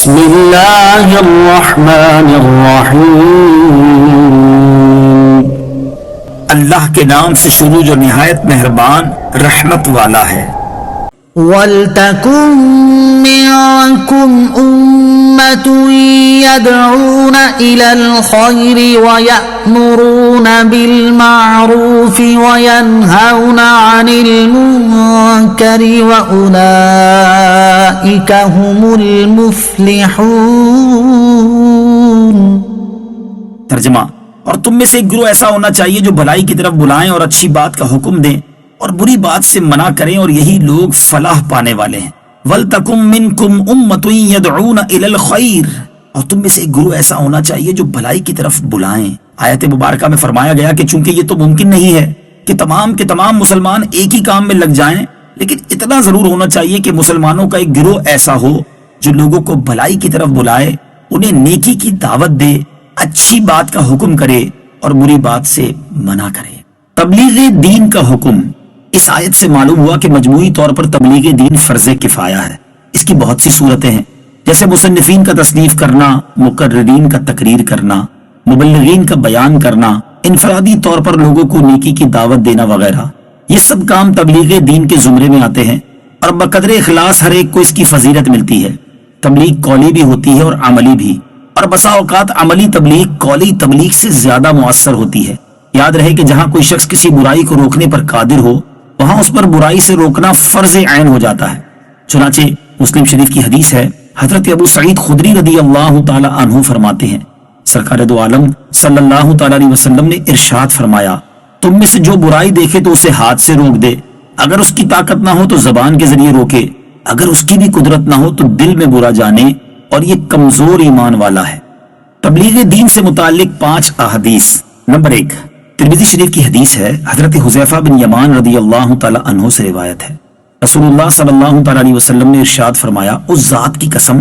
بسم اللہ الرحمن الرحیم، اللہ کے نام سے شروع جو نہایت مہربان رحمت والا ہے۔ وَلْتَكُن مِّنكُمْ أُمَّةٌ يَدْعُونَ إِلَى الْخَيْرِ وَيَأْمُرُونَ بِالْمَعْرُوفِ وَيَنْهَوْنَ عَنِ الْمُنكَرِ وَأُولَئِكَ هُمُ الْمُفْلِحُونَ۔ ترجمہ: اور تم میں سے ایک گروہ ایسا ہونا چاہیے جو بھلائی کی طرف بلائیں اور اچھی بات کا حکم دیں اور بری بات سے منع کریں، اور یہی لوگ فلاح پانے والے ہیں۔ وَلْتَكُن مِّنكُمْ أُمَّةٌ يَدْعُونَ إِلَى الْخَيْرِ، اور تم میں سے ایک گروہ ایسا ہونا چاہیے جو بھلائی کی طرف بلائیں۔ آیت مبارکہ میں فرمایا گیا کہ چونکہ یہ تو ممکن نہیں ہے کہ تمام کے تمام مسلمان ایک ہی کام میں لگ جائیں، لیکن اتنا ضرور ہونا چاہیے کہ مسلمانوں کا ایک گروہ ایسا ہو جو لوگوں کو بھلائی کی طرف بلائے، انہیں نیکی کی دعوت دے، اچھی بات کا حکم کرے اور بری بات سے منع کرے۔ تبلیغ دین کا حکم۔ اس آیت سے معلوم ہوا کہ مجموعی طور پر تبلیغ دین فرض کفایہ ہے۔ اس کی بہت سی صورتیں ہیں، جیسے مصنفین کا تصنیف کرنا، مقررین کا تقریر کرنا، مبلغین کا بیان کرنا، انفرادی طور پر لوگوں کو نیکی کی دعوت دینا وغیرہ۔ یہ سب کام تبلیغ دین کے زمرے میں آتے ہیں، اور بقدر اخلاص ہر ایک کو اس کی فضیلت ملتی ہے۔ تبلیغ قولی بھی ہوتی ہے اور عملی بھی، اور بسا اوقات عملی تبلیغ قولی تبلیغ سے زیادہ مؤثر ہوتی ہے۔ یاد رہے کہ جہاں کوئی شخص کسی برائی کو روکنے پر قادر ہو، وہاں اس پر برائی سے روکنا فرض عین ہو جاتا ہے۔ چنانچہ مسلم شریف کی حدیث ہے، حضرت ابو سعید خدری رضی اللہ تعالی عنہ فرماتے ہیں، سرکار دو عالم صلی اللہ تعالی علیہ وسلم نے ارشاد فرمایا، تم میں سے جو برائی دیکھے تو اسے ہاتھ سے روک دے، اگر اس کی طاقت نہ ہو تو زبان کے ذریعے روکے، اگر اس کی بھی قدرت نہ ہو تو دل میں برا جانے، اور یہ کمزور ایمان والا ہے۔ تبلیغ دین سے متعلق 5 احادیث۔ نمبر 1، ترمذی شریف کی حدیث ہے، حضرت حذیفہ بن یمان رضی اللہ تعالی عنہ سے روایت ہے، رسول اللہ صلی اللہ تعالی علیہ وسلم نے ارشاد فرمایا، اس ذات کی قسم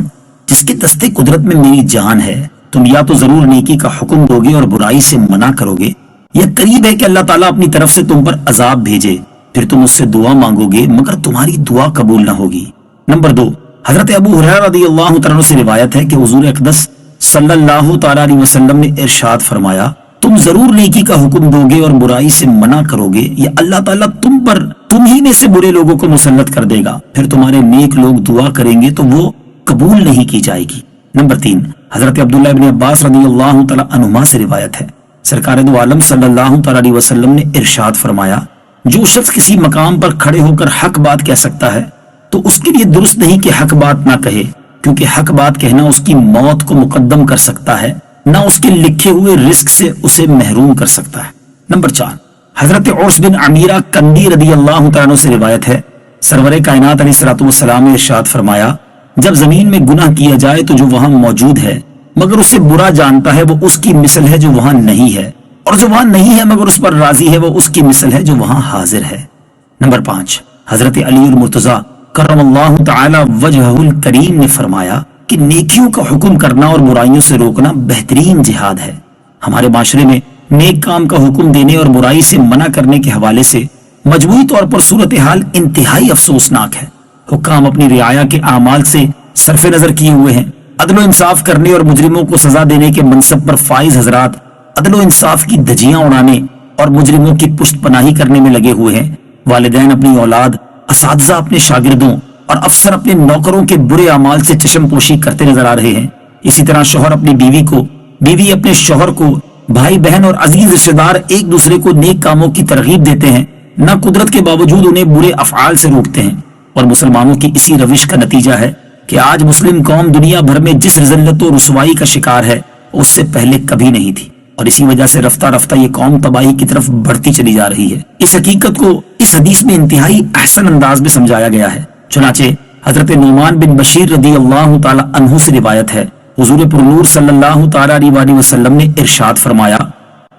جس کے دستے قدرت میں میری جان ہے، تم یا تو ضرور نیکی کا حکم دو گے اور برائی سے منع کرو گے، یا قریب ہے کہ اللہ تعالیٰ اپنی طرف سے تم پر عذاب بھیجے، پھر تم اس سے دعا مانگو گے مگر تمہاری دعا قبول نہ ہوگی۔ نمبر 2، حضرت ابو ہریرہ رضی اللہ تعالیٰ عنہ سے روایت ہے کہ حضور اقدس صلی اللہ تعالی علیہ وسلم نے ارشاد فرمایا، تم ضرور نیکی کا حکم دو گے اور برائی سے منع کرو گے، یا اللہ تعالیٰ تم پر تم ہی میں سے برے لوگوں کو مسلط کر دے گا، پھر تمہارے نیک لوگ دعا کریں گے تو وہ قبول نہیں کی جائے گی۔ نمبر 3، حضرت عبداللہ ابن عباس رضی اللہ تعالی عنہما سے روایت ہے، سرکار دو عالم صلی اللہ تعالی علیہ وسلم نے ارشاد فرمایا، جو شخص کسی مقام پر کھڑے ہو کر حق بات کہہ سکتا ہے تو اس کے لیے درست نہیں کہ حق بات نہ کہے، کیونکہ حق بات کہنا اس کی موت کو مقدم کر سکتا ہے، نہ اس کے لکھے ہوئے رزق سے اسے محروم کر سکتا ہے۔ نمبر 4، حضرت عرس بن عمیرہ کندی رضی اللہ تعالیٰ عنہ سے روایت ہے، سرور کائنات علیہ الصلوۃ والسلام نے ارشاد فرمایا، جب زمین میں گناہ کیا جائے تو جو وہاں موجود ہے مگر اسے برا جانتا ہے وہ اس کی مثل ہے جو وہاں نہیں ہے، اور جو وہاں نہیں ہے مگر اس پر راضی ہے وہ اس کی مثل ہے جو وہاں حاضر ہے۔ نمبر 5، حضرت علی المرتضیٰ کرم اللہ تعالی وجہہ الکریم نے فرمایا کہ نیکیوں کا حکم کرنا اور برائیوں سے روکنا بہترین جہاد ہے۔ ہمارے معاشرے میں نیک کام کا حکم دینے اور برائی سے منع کرنے کے حوالے سے مجموعی طور پر صورتحال انتہائی افسوسناک ہے۔ حکام اپنی رعایا کے اعمال سے صرف نظر کیے ہوئے ہیں، عدل و انصاف کرنے اور مجرموں کو سزا دینے کے منصب پر فائز حضرات عدل و انصاف کی دھجیاں اڑانے اور مجرموں کی پشت پناہی کرنے میں لگے ہوئے ہیں۔ والدین اپنی اولاد، اساتذہ اپنے شاگردوں اور افسر اپنے نوکروں کے برے اعمال سے چشم پوشی کرتے نظر آ رہے ہیں۔ اسی طرح شوہر اپنی بیوی کو، بیوی اپنے شوہر کو، بھائی بہن اور عزیز رشتہ دار ایک دوسرے کو نیک کاموں کی ترغیب دیتے ہیں، نہ قدرت کے باوجود انہیں برے افعال سے روکتے ہیں۔ اور مسلمانوں کی اسی روش کا نتیجہ ہے کہ آج مسلم قوم دنیا بھر میں جس ذلت و رسوائی کا شکار ہے اس سے پہلے کبھی نہیں تھی، اور اسی وجہ سے رفتہ رفتہ یہ قوم تباہی کی طرف بڑھتی چلی جا رہی ہے۔ اس حقیقت کو اس حدیث میں انتہائی احسن انداز میں سمجھایا گیا ہے۔ چنانچہ حضرت نعمان بن بشیر رضی اللہ تعالی عنہ سے روایت ہے، حضور پرنور صلی اللہ تعالی علیہ وسلم نے ارشاد فرمایا،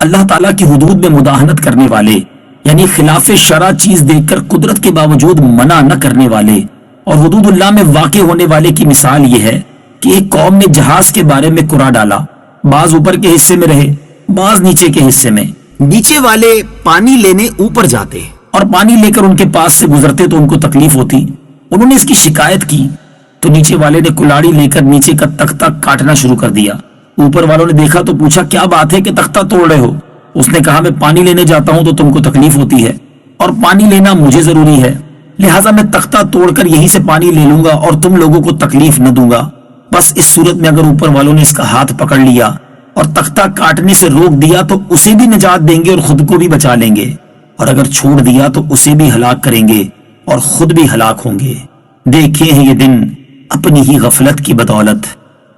اللہ تعالیٰ کی حدود میں مداہنت کرنے والے، یعنی خلاف شرع چیز دیکھ کر قدرت کے باوجود منع نہ کرنے والے اور حدود اللہ میں واقع ہونے والے کی مثال یہ ہے کہ ایک قوم نے جہاز کے بارے میں قرعہ ڈالا، بعض اوپر کے حصے میں رہے، بعض نیچے کے حصے میں۔ نیچے والے پانی لینے اوپر جاتے اور پانی لے کر ان کے پاس سے گزرتے تو ان کو تکلیف ہوتی، انہوں نے اس کی شکایت کی تو نیچے والے نے کلاڑی لے کر نیچے کا تختہ کاٹنا شروع کر دیا۔ اوپر والوں نے دیکھا تو پوچھا کیا بات ہے کہ تختہ توڑ رہے ہو؟ اس نے کہا میں پانی لینے جاتا ہوں تو تم کو تکلیف ہوتی ہے اور پانی لینا مجھے ضروری ہے، لہٰذا میں تختہ توڑ کر یہیں سے پانی لے لوں گا اور تم لوگوں کو تکلیف نہ دوں گا۔ بس اس صورت میں اگر اوپر والوں نے اس کا ہاتھ پکڑ لیا اور تختہ کاٹنے سے روک دیا تو اسے بھی نجات دیں گے اور خود کو بھی بچا لیں گے، اور اگر چھوڑ دیا تو اسے بھی ہلاک کریں گے اور خود بھی ہلاک ہوں گے۔ دیکھے ہیں یہ دن اپنی ہی غفلت کی بدولت،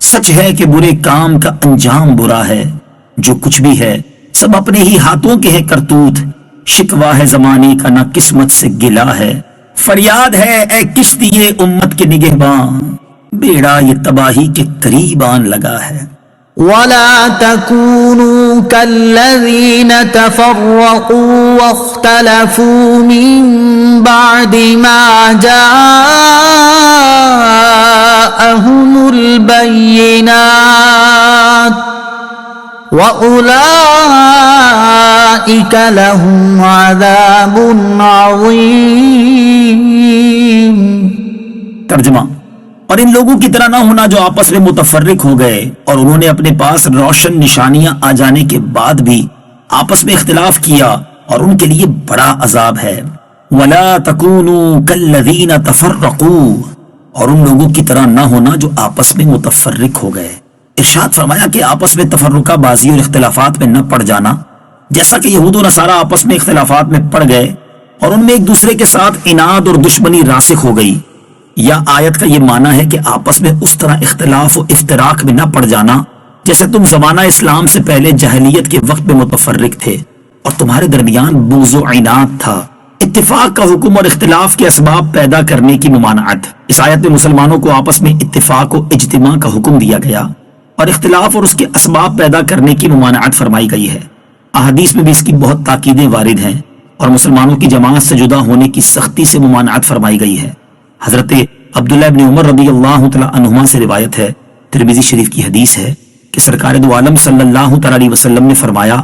سچ ہے کہ برے کام کا انجام برا ہے، جو کچھ بھی ہے سب اپنے ہی ہاتھوں کے ہیں کرتوت، شکوہ ہے زمانے کا نہ قسمت سے گلا ہے، فریاد ہے اے کشتی امت کے نگہباں، بیڑا یہ تباہی کے قریب آن لگا ہے۔ ولا تكونوا كالذين تفرقوا واختلفوا من بعد ما جاءهم البينات وأولئك لهم عذاب عظيم۔ ترجمہ، اور ان لوگوں کی طرح نہ ہونا جو آپس میں متفرق ہو گئے اور انہوں نے اپنے پاس روشن نشانیاں آ جانے کے بعد بھی آپس میں اختلاف کیا اور ان کے لیے بڑا عذاب ہے۔ وَلَا تَكُونُوا كَالَّذِينَ تَفَرَّقُوا، اور ان لوگوں کی طرح نہ ہونا جو آپس میں متفرق ہو گئے۔ ارشاد فرمایا کہ آپس میں تفرقہ بازی اور اختلافات میں نہ پڑ جانا، جیسا کہ یہود و نصارہ آپس میں اختلافات میں پڑ گئے اور ان میں ایک دوسرے کے ساتھ عناد اور دشمنی راسخ ہو گئی، یا آیت کا یہ معنی ہے کہ آپس میں اس طرح اختلاف و افتراق میں نہ پڑ جانا جیسے تم زمانہ اسلام سے پہلے جاہلیت کے وقت میں متفرق تھے اور تمہارے درمیان بغض و عناد تھا۔ اتفاق کا حکم اور اختلاف کے اسباب پیدا کرنے کی ممانعت۔ اس آیت میں مسلمانوں کو آپس میں اتفاق و اجتماع کا حکم دیا گیا اور اختلاف اور اس کے اسباب پیدا کرنے کی ممانعت فرمائی گئی ہے۔ احادیث میں بھی اس کی بہت تاکیدیں وارد ہیں اور مسلمانوں کی جماعت سے جدا ہونے کی سختی سے ممانعت فرمائی گئی ہے۔ حضرت عبداللہ ابن عمر رضی اللہ تعالی عنہما سے روایت ہے، ترمذی شریف کی حدیث ہے کہ سرکار دو عالم صلی اللہ تعالی علیہ وسلم نے فرمایا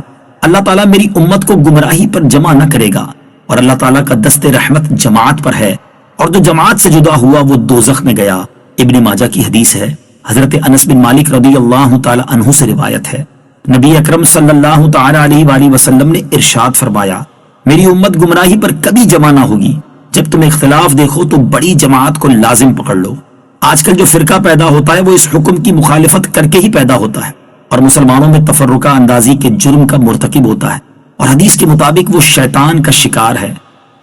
اللہ تعالیٰ میری امت کو گمراہی پر جمع نہ کرے گا اور اللہ تعالیٰ کا دست رحمت جماعت پر ہے، اور جو جماعت سے جدا ہوا وہ دوزخ میں گیا۔ ابن ماجہ کی حدیث ہے۔ حضرت انس بن مالک رضی اللہ تعالی عنہ سے روایت ہے، نبی اکرم صلی اللہ تعالی علیہ وآلہ وسلم نے ارشاد فرمایا میری امت گمراہی پر کبھی جمع نہ ہوگی، جب تم اختلاف دیکھو تو بڑی جماعت کو لازم پکڑ لو۔ آج کل جو فرقہ پیدا ہوتا ہے وہ اس حکم کی مخالفت کر کے ہی پیدا ہوتا ہے اور مسلمانوں میں تفرقہ اندازی کے جرم کا مرتکب ہوتا ہے، اور حدیث کے مطابق وہ شیطان کا شکار ہے۔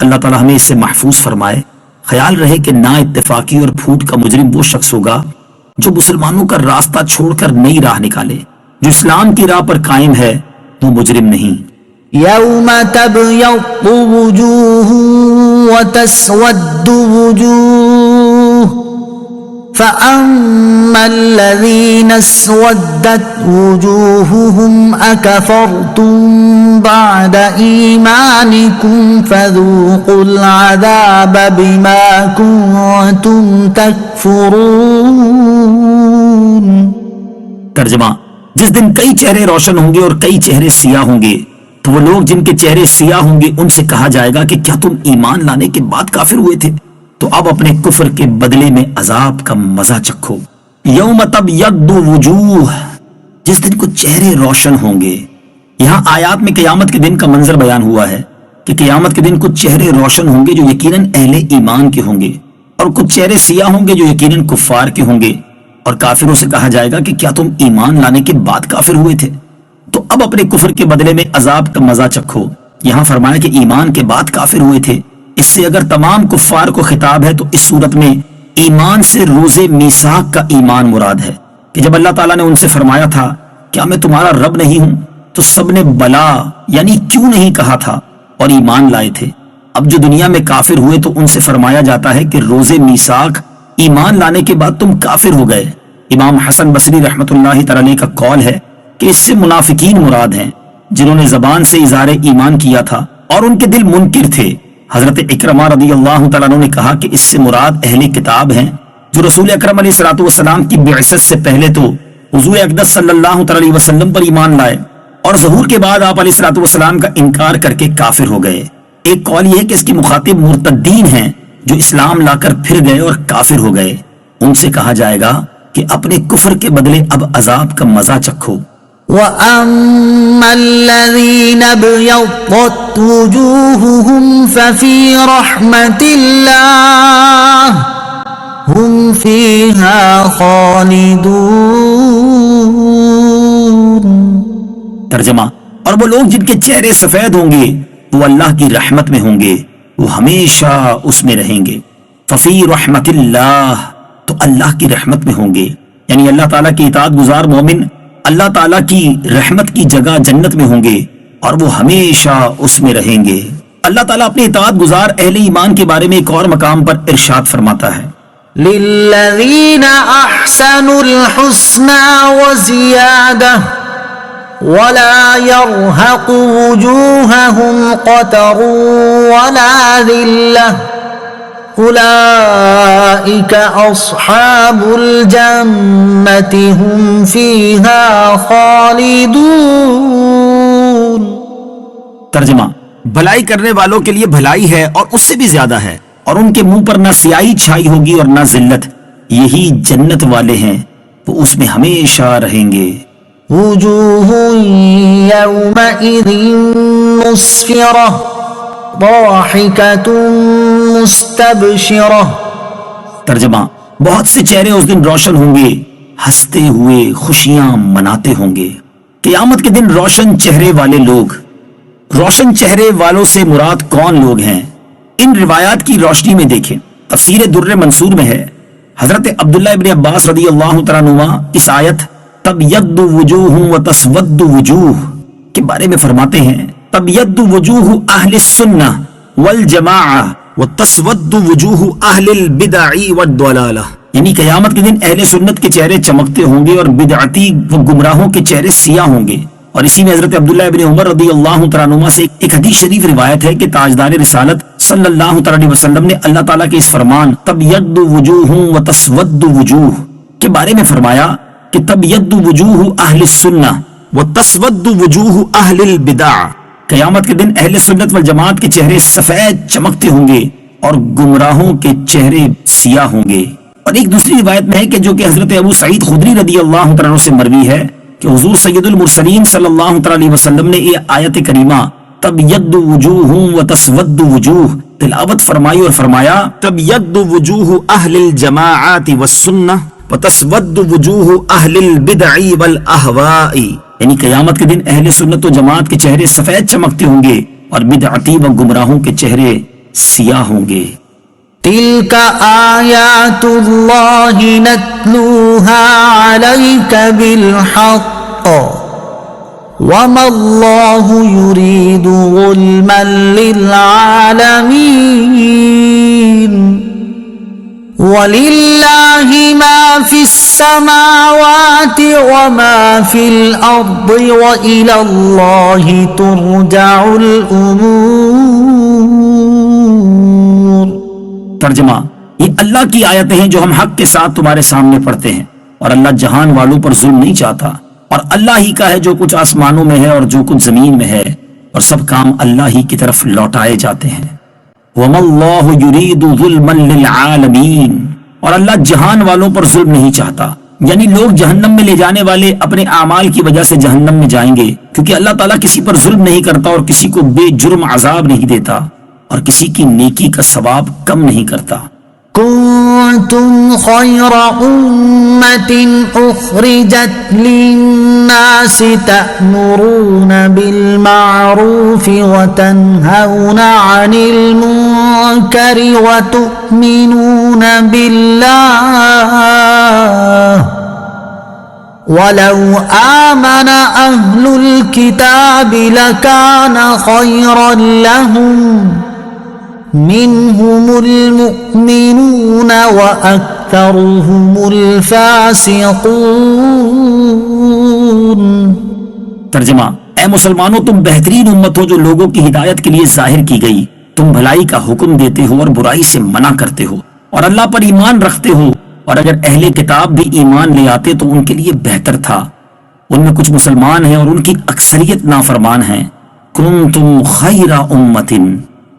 اللہ تعالیٰ ہمیں اس سے محفوظ فرمائے۔ خیال رہے کہ نا اتفاقی اور پھوٹ کا مجرم وہ شخص ہوگا جو مسلمانوں کا راستہ چھوڑ کر نئی راہ نکالے، جو اسلام کی راہ پر قائم ہے وہ مجرم نہیں۔ يوم تبيض وجوه وتسود وجوه فأما الذين اسودت وجوههم أكفرتم بعد إيمانكم فذوقوا العذاب بما كنتم تكفرون۔ ترجمہ، جس دن کئی چہرے روشن ہوں گے اور کئی چہرے سیاہ ہوں گے تو وہ لوگ جن کے چہرے سیاہ ہوں گے ان سے کہا جائے گا کہ کیا تم ایمان لانے کے بعد کافر ہوئے تھے؟ تو اب اپنے کفر کے بدلے میں عذاب کا مزہ چکھو۔ یوم تبیض وجوہ، جس دن کو چہرے روشن ہوں گے۔ یہاں آیات میں قیامت کے دن کا منظر بیان ہوا ہے کہ قیامت کے دن کچھ چہرے روشن ہوں گے جو یقیناً اہل ایمان کے ہوں گے، اور کچھ چہرے سیاہ ہوں گے جو یقیناً کفار کے ہوں گے، اور کافروں سے کہا جائے گا کہ کیا تم ایمان لانے کے بعد کافر ہوئے تھے؟ تو اب اپنے کفر کے بدلے میں عذاب کا مزہ چکھو۔ یہاں فرمایا کہ ایمان کے بعد کافر ہوئے تھے، اس سے اگر تمام کفار کو خطاب ہے تو اس صورت میں ایمان سے روز میثاق کا ایمان مراد ہے کہ جب اللہ تعالیٰ نے ان سے فرمایا تھا کیا میں تمہارا رب نہیں ہوں تو سب نے بلا یعنی کیوں نہیں کہا تھا اور ایمان لائے تھے۔ اب جو دنیا میں کافر ہوئے تو ان سے فرمایا جاتا ہے کہ روز میثاق ایمان لانے کے بعد تم کافر ہو گئے۔ امام حسن بصری رحمۃ اللہ تعالی علیہ کا قول ہے کہ اس سے منافقین مراد ہیں جنہوں نے زبان سے اظہار ایمان کیا تھا اور ان کے دل منکر تھے۔ حضرت اکرمہ رضی اللہ تعالیٰ عنہ نے کہا کہ اس سے مراد اہل کتاب ہیں جو رسول اکرم علیہ الصلوۃ والسلام کی بعثت سے پہلے تو حضور اقدس صلی اللہ تعالی علیہ وسلم پر ایمان لائے اور ظہور کے بعد آپ علیہ الصلوۃ والسلام کا انکار کر کے کافر ہو گئے۔ ایک قول یہ ہے کہ اس کی مخاطب مرتدین ہیں جو اسلام لا کر پھر گئے اور کافر ہو گئے۔ ان سے کہا جائے گا کہ اپنے کفر کے بدلے اب عذاب کا مزہ چکھو۔ وَأَمَّا الَّذِينَ ابْيَضَّتْ وُجُوهُهُمْ فَفِي رَحْمَةِ اللَّهِ هُمْ فِيهَا خَالِدُونَ۔ ترجمہ، اور وہ لوگ جن کے چہرے سفید ہوں گے وہ اللہ کی رحمت میں ہوں گے، وہ ہمیشہ اس میں رہیں گے۔ ففی رحمت اللہ، تو اللہ کی رحمت میں ہوں گے، یعنی اللہ تعالیٰ کی اطاعت گزار مومن اللہ تعالیٰ کی رحمت کی جگہ جنت میں ہوں گے اور وہ ہمیشہ اس میں رہیں گے۔ اللہ تعالیٰ اپنے اطاعت گزار اہل ایمان کے بارے میں ایک اور مقام پر ارشاد فرماتا ہے، لِلَّذِينَ أَحْسَنُوا الْحُسْنَى وَزِيَادَةٌ وَلَا يَرْهَقُ وُجُوهَهُمْ قَتَرٌ وَلَا ذِلَّةٌ أُولَئِكَ أَصْحَابُ الْجَنَّةِ هُمْ فِيهَا خَالِدُونَ۔ ترجمہ، بھلائی کرنے والوں کے لیے بھلائی ہے اور اس سے بھی زیادہ ہے، اور ان کے منہ پر نہ سیاہی چھائی ہوگی اور نہ ذلت، یہی جنت والے ہیں، وہ اس میں ہمیشہ رہیں گے۔ وجوه يومئذ مسفرة ضاحكة مستبشرة۔ ترجمہ، بہت سے چہرے اس دن روشن ہوں گے، ہنستے ہوئے خوشیاں مناتے ہوں گے۔ قیامت کے دن روشن چہرے والے لوگ، روشن چہرے والوں سے مراد کون لوگ ہیں؟ ان روایات کی روشنی میں دیکھیں، تفسیر در منصور میں ہے، حضرت عبداللہ ابن عباس رضی اللہ تعالیٰ عنہ اس آیت تبیض وجوہ وتسود وجوہ کے بارے میں فرماتے ہیں، تبیض وجوہ اہل السنہ والجماعہ وتسود وجوہ اہل البدع والضلالہ، یعنی قیامت کے دن اہل سنت کے چہرے چمکتے ہوں گے اور بدعتی و گمراہوں کے چہرے سیاہ ہوں گے۔ اور اسی میں حضرت عبداللہ ابن عمر رضی اللہ تعالیٰ عنہ سے ایک حدیث شریف روایت ہے کہ تاجدار رسالت صلی اللہ تعالیٰ علیہ وسلم نے اللہ تعالیٰ کے اس فرمان تبیض وجوہ وتسود وجوہ کے بارے میں فرمایا کہ تبیض وجوہ اہل السنہ وتسود وجوہ اہل البدع، قیامت کے دن اہل سنت والجماعت کے چہرے سفید چمکتے ہوں گے اور گمراہوں کے چہرے سیاہ ہوں گے۔ اور ایک دوسری روایت میں ہے کہ جو کہ حضرت ابو سعید خدری رضی اللہ تعالیٰ عنہ سے مروی ہے کہ حضور سید المرسلین صلی اللہ تعالیٰ علیہ وسلم نے یہ آیت کریمہ تبیض وجوہ وتسود وجوہ تلاوت فرمائی اور فرمایا تبیض وجوہ اہل الجماعات والسنہ وتسود وجوہ اہل البدع والاہواء، یعنی قیامت کے دن اہل سنت و جماعت کے چہرے سفید چمکتے ہوں گے اور بدعتی و گمراہوں کے چہرے سیاہ ہوں گے۔ تلك آیات اللہ نتلوها علیک بالحق وما اللہ یرید ظلما للعالمین وَلِلَّهِ مَا فِي السَّمَاوَاتِ وَمَا فِي الْأَرْضِ وَإِلَى اللَّهِ تُرْجَعُ الْأُمُورُ۔ ترجمہ، یہ اللہ کی آیتیں ہیں جو ہم حق کے ساتھ تمہارے سامنے پڑھتے ہیں، اور اللہ جہان والوں پر ظلم نہیں چاہتا، اور اللہ ہی کا ہے جو کچھ آسمانوں میں ہے اور جو کچھ زمین میں ہے، اور سب کام اللہ ہی کی طرف لوٹائے جاتے ہیں۔ وَمَا اللَّهُ يُرِيدُ ظُلْمًا لِلْعَالَمِينَ، اور اللہ جہان والوں پر ظلم نہیں چاہتا، یعنی لوگ جہنم میں لے جانے والے اپنے اعمال کی وجہ سے جہنم میں جائیں گے، کیونکہ اللہ تعالیٰ کسی پر ظلم نہیں کرتا اور کسی کو بے جرم عذاب نہیں دیتا اور کسی کی نیکی کا ثواب کم نہیں کرتا۔ كنتم خير أمة أخرجت للناس تأمرون بالمعروف وتنهون عن المنكر وتؤمنون بالله ولو آمن أهل الكتاب لكان خيرا لهم منهم المؤمنون وأكثرهم الفاسقون۔ ترجمہ، اے مسلمانوں، تم بہترین امت ہو جو لوگوں کی ہدایت کے لیے ظاہر کی گئی، تم بھلائی کا حکم دیتے ہو اور برائی سے منع کرتے ہو اور اللہ پر ایمان رکھتے ہو، اور اگر اہل کتاب بھی ایمان لے آتے تو ان کے لیے بہتر تھا، ان میں کچھ مسلمان ہیں اور ان کی اکثریت نافرمان ہیں۔ کنتم خیر امت،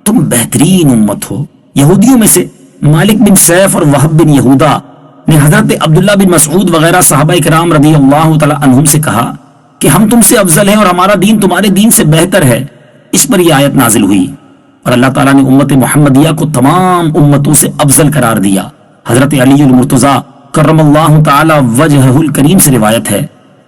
تم بہترین امت ہو۔ یہودیوں میں سے مالک بن سیف اور وہب بن یہودا نے حضرت عبداللہ بن مسعود وغیرہ صحابہ کرام رضی اللہ تعالی عنہم سے کہا کہ ہم تم سے افضل ہیں اور ہمارا دین تمہارے دین سے بہتر ہے. اس پر یہ آیت نازل ہوئی اور اللہ تعالیٰ نے امت محمدیہ کو تمام امتوں سے افضل قرار دیا. حضرت علی المرتضیٰ کرم اللہ تعالی وجہہ الکریم سے روایت ہے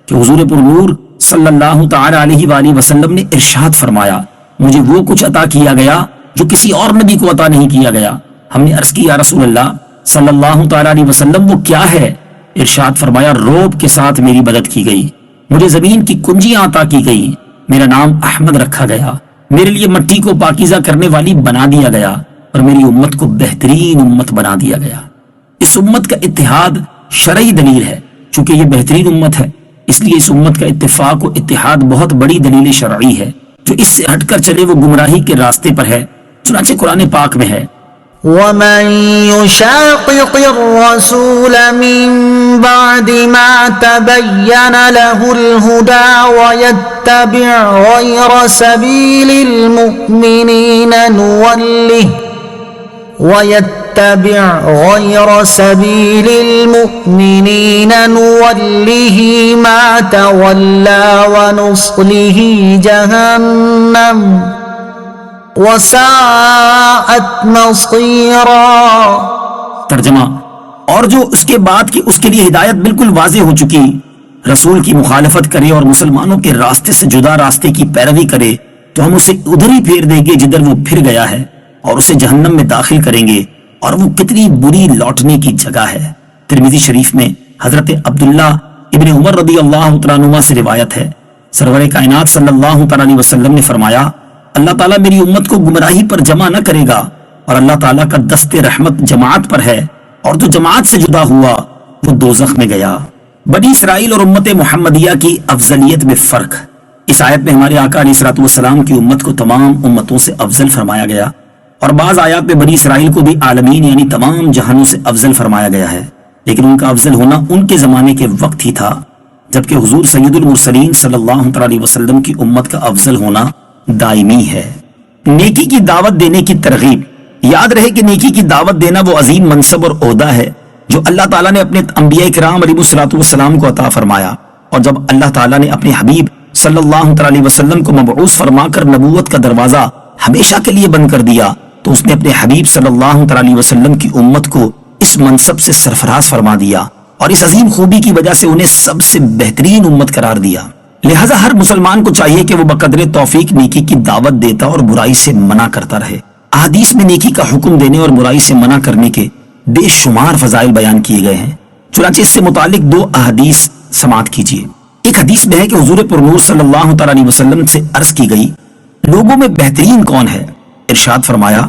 کہ حضور پر نور صلی اللہ تعالی علیہ وآلہ وسلم نے ارشاد فرمایا مجھے وہ کچھ عطا کیا گیا جو کسی اور نبی کو عطا نہیں کیا گیا. ہم نے عرض کی یا رسول اللہ صلی اللہ تعالی علیہ وسلم وہ کیا ہے؟ ارشاد فرمایا روب کے ساتھ میری مدد کی گئی, مجھے زمین کی کنجیاں عطا کی گئی, میرا نام احمد رکھا گیا, میرے لیے مٹی کو پاکیزہ کرنے والی بنا دیا گیا اور میری امت کو بہترین امت بنا دیا گیا. اس امت کا اتحاد شرعی دلیل ہے. چونکہ یہ بہترین امت ہے اس لیے اس امت کا اتفاق و اتحاد بہت بڑی دلیل شرعی ہے. جو اس سے ہٹ کر چلے وہ گمراہی کے راستے پر ہے. چنانچہ قرآن پاک میں ہے ومن يشاقق الرسول من بعد ما تبين له الهدى ويتبع غير سبيل المؤمنين نوله ما تولى ونصله جهنم وساءت مصيرا. ترجمہ اور جو اس کے بعد کہ اس کے لیے ہدایت بالکل واضح ہو چکی رسول کی مخالفت کرے اور مسلمانوں کے راستے سے جدا راستے کی پیروی کرے تو ہم اسے ادھر ہی پھیر دیں گے جدھر وہ پھر گیا ہے اور اسے جہنم میں داخل کریں گے اور وہ کتنی بری لوٹنے کی جگہ ہے. ترمذی شریف میں حضرت عبداللہ ابن عمر رضی اللہ تعالیٰ عنہما سے روایت ہے سرور کائنات صلی اللہ تعالیٰ علیہ وسلم نے فرمایا اللہ تعالیٰ میری امت کو گمراہی پر جمع نہ کرے گا اور اللہ تعالیٰ کا دست رحمت جماعت پر ہے اور جو جماعت سے جدا ہوا وہ دوزخ میں گیا. بنی اسرائیل اور امت محمدیہ کی افضلیت میں فرق. اس آیت میں ہمارے آقا علیہ الصلوۃ والسلام کی امت کو تمام امتوں سے افضل فرمایا گیا اور بعض آیات میں بنی اسرائیل کو بھی عالمین یعنی تمام جہانوں سے افضل فرمایا گیا ہے. لیکن ان کا افضل ہونا ان کے زمانے کے وقت ہی تھا جبکہ حضور سید المرسلین صلی اللہ تعالی علیہ وسلم کی امت کا افضل ہونا دائمی ہے. نیکی کی دعوت دینے کی ترغیب. یاد رہے کہ نیکی کی دعوت دینا وہ عظیم منصب اور عہدہ ہے جو اللہ تعالیٰ نے اپنے انبیاء کرام علیہ الصلوۃ والسلام کو عطا فرمایا. اور جب اللہ تعالیٰ نے اپنے حبیب صلی اللہ تعالی علیہ وسلم کو مبعوث فرما کر نبوت کا دروازہ ہمیشہ کے لیے بند کر دیا تو اس نے اپنے حبیب صلی اللہ تعالی علیہ وسلم کی امت کو اس منصب سے سرفراز فرما دیا اور اس عظیم خوبی کی وجہ سے انہیں سب سے بہترین امت قرار دیا. لہذا ہر مسلمان کو چاہیے کہ وہ بقدر توفیق نیکی کی دعوت دیتا اور برائی سے منع کرتا رہے. احادیث میں نیکی کا حکم دینے اور برائی سے منع کرنے کے بے شمار فضائل بیان کیے گئے ہیں. چنانچہ اس سے متعلق دو احادیث سماعت کیجیے. ایک حدیث میں ہے کہ حضور پر نور صلی اللہ تعالی علیہ وسلم سے عرض کی گئی لوگوں میں بہترین کون ہے؟ ارشاد فرمایا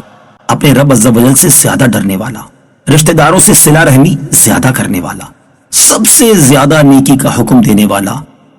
اپنے رب عز و جل سے زیادہ ڈرنے والا, رشتہ داروں سے صلہ رحمی زیادہ کرنے والا, سب سے زیادہ نیکی کا حکم دینے والا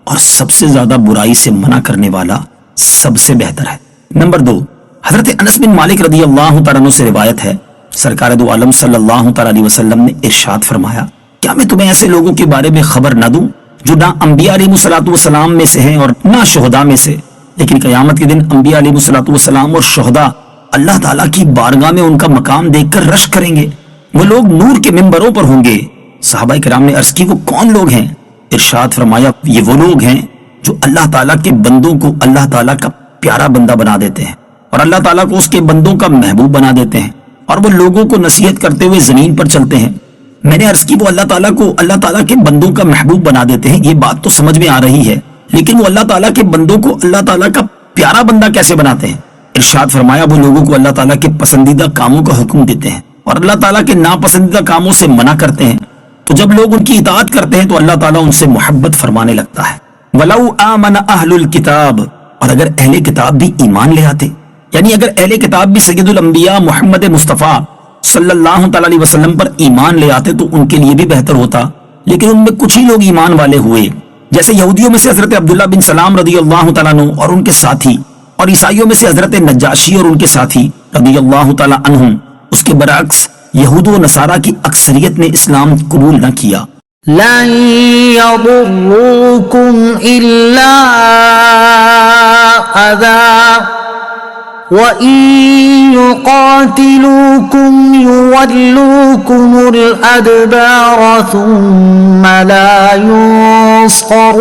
اور سب سے زیادہ برائی سے منع کرنے والا سب سے بہتر ہے. نمبر 2, حضرت انس بن مالک رضی اللہ تعالیٰ عنہ سے روایت ہے سرکار دو عالم صلی اللہ تعالیٰ علیہ وسلم نے ارشاد فرمایا کیا میں تمہیں ایسے لوگوں کے بارے میں خبر نہ دوں جو نہ انبیاء علیہ الصلوۃ والسلام میں سے ہیں اور نہ شہداء میں سے, لیکن قیامت کے دن انبیاء علیہ الصلوۃ والسلام اور شہداء اللہ تعالیٰ کی بارگاہ میں ان کا مقام دیکھ کر رشک کریں گے. وہ لوگ نور کے منبروں پر ہوں گے. صحابہ کرام نے عرض کی وہ کون لوگ ہیں؟ ارشاد فرمایا یہ وہ لوگ ہیں جو اللہ تعالیٰ کے بندوں کو اللہ تعالیٰ کا پیارا بندہ بنا دیتے ہیں اور اللہ تعالیٰ کو اس کے بندوں کا محبوب بنا دیتے ہیں اور وہ لوگوں کو نصیحت کرتے ہوئے زمین پر چلتے ہیں. میں نے عرض کی وہ اللہ تعالیٰ کو اللہ تعالیٰ کے بندوں کا محبوب بنا دیتے ہیں, یہ بات تو سمجھ میں آ رہی ہے, لیکن وہ اللہ تعالیٰ کے بندوں کو اللہ تعالیٰ کا پیارا بندہ کیسے بناتے ہیں؟ ارشاد فرمایا وہ لوگوں کو اللہ تعالیٰ کے پسندیدہ کاموں کا حکم دیتے ہیں اور اللہ تعالیٰ کے ناپسندیدہ کاموں سے منع کرتے ہیں. تو جب لوگ ان کی اطاعت کرتے ہیں تو اللہ تعالیٰ ان سے محبت فرمانے لگتا ہے. وَلَوْ آمَنَ أَهْلُ الْكِتَابِ, اور اگر اہل کتاب بھی ایمان لے آتے, یعنی اگر اہل کتاب بھی سید الانبیاء محمد مصطفیٰ صلی اللہ تعالی علیہ وسلم پر ایمان لے آتے تو ان کے لیے بھی بہتر ہوتا, لیکن ان میں کچھ ہی لوگ ایمان والے ہوئے, جیسے یہودیوں میں سے حضرت عبداللہ بن سلام رضی اللہ تعالیٰ عنہ اور ان کے ساتھی, اور عیسائیوں میں سے حضرت نجاشی اور ان کے ساتھی رضی اللہ تعالیٰ عنہم. اس کے برعکس یہود و نصارہ کی اکثریت نے اسلام قبول نہ کیا. لن يضروكم إلا أذى وَإِن يُقَاتِلُوكُمْ يُوَلُّوكُمُ الْأَدْبَارَ ثُمَّ لَا يُنصَرُونَ۔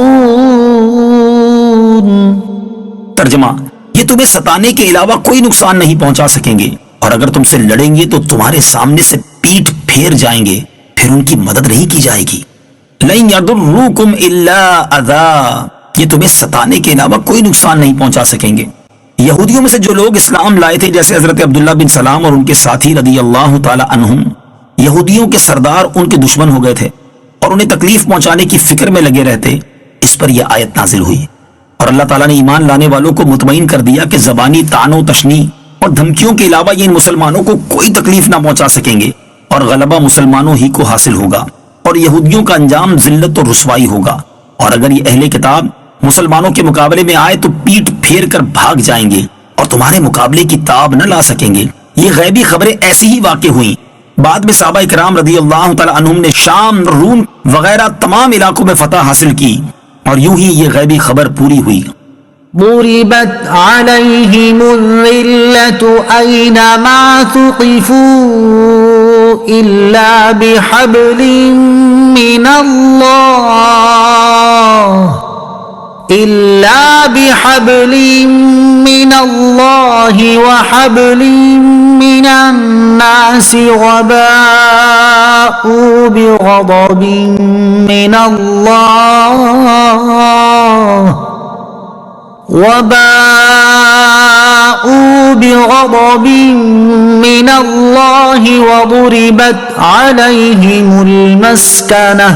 ترجمہ، یہ تمہیں ستانے کے علاوہ کوئی نقصان نہیں پہنچا سکیں گے، اور اگر تم سے لڑیں گے تو تمہارے سامنے سے پیٹ پھیر جائیں گے، پھر ان کی مدد نہیں کی جائے گی۔ لَن يَضُرُّوكُمْ إِلَّا أَذًى، یہ تمہیں ستانے کے علاوہ کوئی نقصان نہیں پہنچا سکیں گے۔ یہودیوں میں سے جو لوگ اسلام لائے تھے، جیسے حضرت عبداللہ بن سلام اور ان کے ساتھی رضی اللہ تعالی عنہم، یہودیوں کے سردار ان کے دشمن ہو گئے تھے اور انہیں تکلیف پہنچانے کی فکر میں لگے رہتے۔ اس پر یہ آیت نازل ہوئی، اور اللہ تعالیٰ نے ایمان لانے والوں کو مطمئن کر دیا کہ زبانی طعن و تشنی اور دھمکیوں کے علاوہ یہ ان مسلمانوں کو کوئی تکلیف نہ پہنچا سکیں گے، اور غلبہ مسلمانوں ہی کو حاصل ہوگا، اور یہودیوں کا انجام ذلت اور رسوائی ہوگا، اور اگر یہ اہل کتاب مسلمانوں کے مقابلے میں آئے تو پیٹ پھیر کر بھاگ جائیں گے اور تمہارے مقابلے کی تاب نہ لا سکیں گے۔ یہ غیبی خبریں ایسی ہی واقع ہوئیں۔ بعد میں صحابہ کرام رضی اللہ تعالی عنہم نے شام، روم وغیرہ تمام علاقوں میں فتح حاصل کی، اور یوں ہی یہ غیبی خبر پوری ہوئی۔ ضربت عليهم الذلة أينما ثقفوا إلا بحبل من الله وحبل من الناس وباءوا بغضب من الله وضربت عليهم المسكنة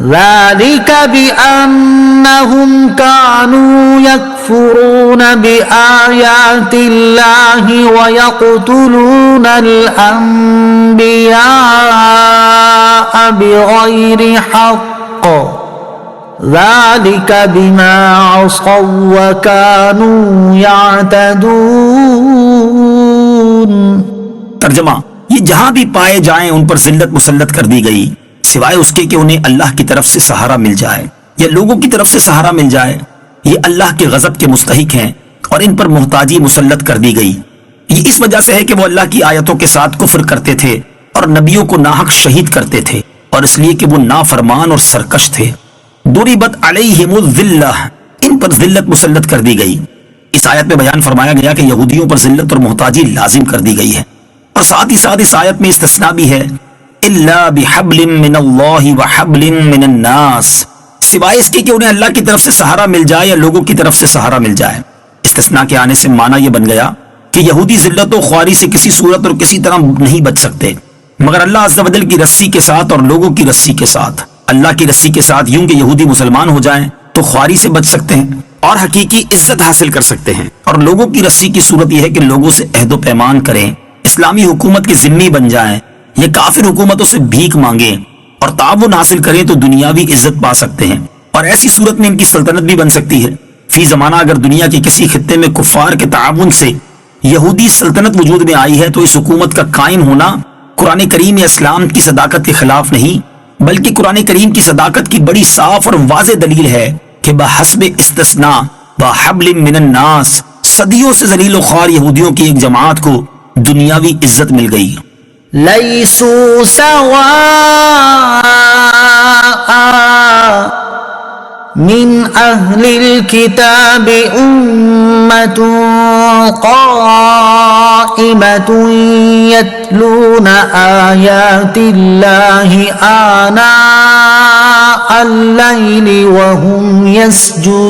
ذلك بأنهم كانوا يكفرون بآيات الله ويقتلون الأنبياء بغير حق ذلك بما عصوا وكانوا يعتدون۔ ترجمہ، یہ جہاں بھی پائے جائیں ان پر ذلت مسلط کر دی گئی، سوائے اس کے کہ انہیں اللہ کی طرف سے سہارا مل جائے یا لوگوں کی طرف سے سہارا مل جائے۔ یہ اللہ کے غضب کے مستحق ہیں، اور ان پر محتاجی مسلط کر دی گئی۔ یہ اس وجہ سے ہے کہ وہ اللہ کی آیتوں کے ساتھ کفر کرتے تھے اور نبیوں کو ناحق شہید کرتے تھے، اور اس لیے کہ وہ نافرمان اور سرکش تھے۔ ضربت علیہم الذلہ، ان پر ذلت مسلط کر دی گئی۔ اس آیت میں بیان فرمایا گیا کہ یہودیوں پر ذلت اور محتاجی لازم کر دی گئی ہے، اور ساتھ ہی ساتھ اس آیت میں استثناء بھی ہے، الا بحبل من اللہ وحبل من الناس، سوائے اس کے کہ انہیں اللہ کی طرف سے سہارا مل جائے یا لوگوں کی طرف سے سہارا مل جائے۔ استثناء کے آنے سے معنی یہ بن گیا کہ یہودی ذلت و خواری سے کسی صورت اور کسی طرح نہیں بچ سکتے، مگر اللہ عز و جل کی رسی کے ساتھ اور لوگوں کی رسی کے ساتھ۔ اللہ کی رسی کے ساتھ یوں کہ یہودی مسلمان ہو جائیں تو خواری سے بچ سکتے ہیں اور حقیقی عزت حاصل کر سکتے ہیں، اور لوگوں کی رسی کی صورت یہ ہے کہ لوگوں سے عہد و پیمان کریں، اسلامی حکومت کے ذمہ بن جائیں، یہ کافر حکومتوں سے بھیک مانگیں اور تعاون حاصل کریں تو دنیاوی عزت پا سکتے ہیں، اور ایسی صورت میں ان کی سلطنت بھی بن سکتی ہے۔ فی زمانہ اگر دنیا کے کسی خطے میں کفار کے تعاون سے یہودی سلطنت وجود میں آئی ہے تو اس حکومت کا قائم ہونا قرآن کریم یا اسلام کی صداقت کے خلاف نہیں، بلکہ قرآن کریم کی صداقت کی بڑی صاف اور واضح دلیل ہے کہ بحسب استثناء بحبل من الناس، صدیوں سے ذلیل و خوار یہودیوں کی ایک جماعت کو دنیاوی عزت مل گئی۔ لیسوا سواء من اہل الكتاب امت قائمت یتلون آیات اللہ آناء اللیل وهم یسجدون۔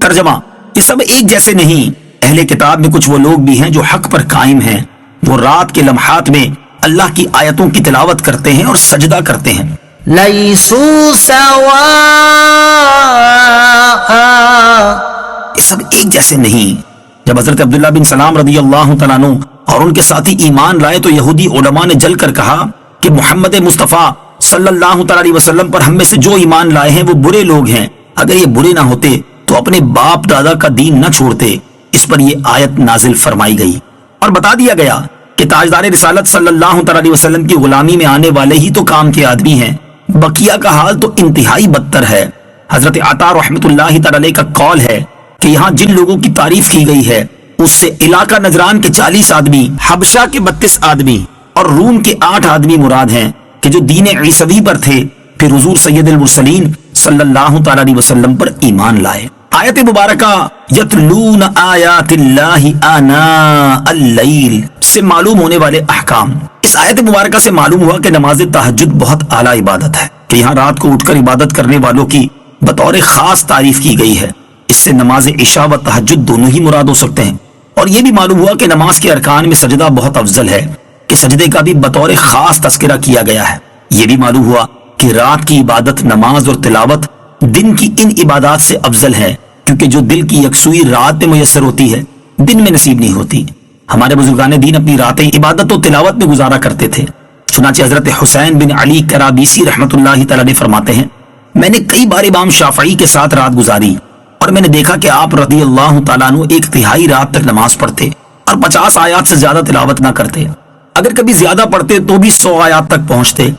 ترجمہ، یہ سب ایک جیسے نہیں۔ اہل کتاب میں کچھ وہ لوگ بھی ہیں جو حق پر قائم ہیں، وہ رات کے لمحات میں اللہ کی آیتوں کی تلاوت کرتے ہیں اور سجدہ کرتے ہیں۔ لیسوا سواء، یہ سب ایک جیسے نہیں۔ جب حضرت عبداللہ بن سلام رضی اللہ تعالیٰ عنہ اور ان کے ساتھی ایمان لائے تو یہودی علماء نے جل کر کہا کہ محمد مصطفیٰ صلی اللہ تعالیٰ علیہ وسلم پر ہم میں سے جو ایمان لائے ہیں وہ برے لوگ ہیں، اگر یہ برے نہ ہوتے تو اپنے باپ دادا کا دین نہ چھوڑتے۔ اس پر یہ آیت نازل فرمائی گئی اور بتا دیا گیا کہ تاجدار رسالت صلی اللہ تعالیٰ علیہ وسلم کی غلامی میں آنے والے ہی تو کام کے آدمی ہیں، بقیہ کا حال تو انتہائی بدتر ہے۔ حضرت عطا رحمت اللہ تعالی کا قول ہے کہ یہاں جن لوگوں کی تعریف کی گئی ہے اس سے علاقہ نجران کے 40 آدمی، حبشہ کے 32 آدمی اور روم کے 8 آدمی مراد ہیں کہ جو دین عیسوی پر تھے، پھر حضور سید المرسلین صلی اللہ تعالی علیہ وسلم پر ایمان لائے۔ آیت مبارکہ یتلون آیات اللہ آناء اللیل سے معلوم ہونے والے احکام۔ اس آیت مبارکہ سے معلوم ہوا کہ نماز تہجد بہت اعلیٰ عبادت ہے، کہ یہاں رات کو اٹھ کر عبادت کرنے والوں کی بطور خاص تعریف کی گئی ہے۔ اس سے نماز عشاء و تہجد دونوں ہی مراد ہو سکتے ہیں۔ اور یہ بھی معلوم ہوا کہ نماز کے ارکان میں سجدہ بہت افضل ہے، کہ سجدے کا بھی بطور خاص تذکرہ کیا گیا ہے۔ یہ بھی معلوم ہوا کہ رات کی عبادت، نماز اور تلاوت دن کی ان عبادات سے افضل ہے، کیونکہ جو دل کی یکسوئی رات میں میسر ہوتی ہے دن میں نصیب نہیں ہوتی۔ ہمارے بزرگان دین اپنی راتیں عبادت و تلاوت میں گزارا کرتے تھے۔ چنانچہ حضرت حسین بن علی کرابیسی رحمۃ اللہ تعالی نے فرماتے ہیں، میں نے کئی بار امام شافعی کے ساتھ رات گزاری اور میں نے دیکھا کہ آپ رضی اللہ تعالیٰ عنہ 1/3 رات تک نماز پڑھتے اور 50 آیات سے زیادہ تلاوت نہ کرتے، اگر کبھی زیادہ پڑھتے تو بھی 100 آیات تک پہنچتے۔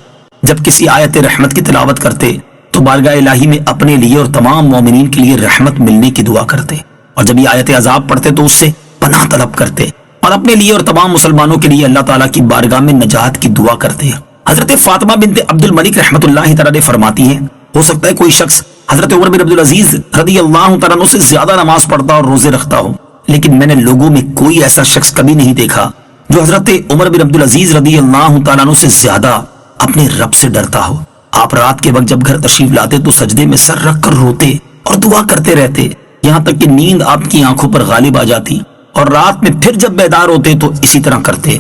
جب کسی آیت رحمت کی تلاوت کرتے تو بارگاہ الہی میں اپنے لیے اور تمام مومنین کے لیے رحمت ملنے کی دعا کرتے، اور جب یہ آیت عذاب پڑھتے تو اس سے پناہ طلب کرتے اور اپنے لیے اور تمام مسلمانوں کے لیے اللہ تعالیٰ کی بارگاہ میں نجات کی دعا کرتے۔ حضرت فاطمہ بنت عبد الملک رحمۃ اللہ تعالی فرماتی ہیں، ہو سکتا ہے کوئی شخص حضرت عمر بن عبدالعزیز رضی اللہ تعالیٰ عنہ سے زیادہ نماز پڑھتا اور روزے رکھتا ہو، لیکن میں نے لوگوں میں کوئی ایسا شخص کبھی نہیں دیکھا جو حضرت عمر بن عبدالعزیز رضی اللہ تعالیٰ عنہ سے زیادہ اپنے رب سے ڈرتا ہو۔ آپ رات کے وقت جب گھر تشریف لاتے تو سجدے میں سر رکھ کر روتے اور دعا کرتے رہتے، یہاں تک کہ نیند آپ کی آنکھوں پر غالب آ جاتی، اور رات میں پھر جب بیدار ہوتے تو اسی طرح کرتے۔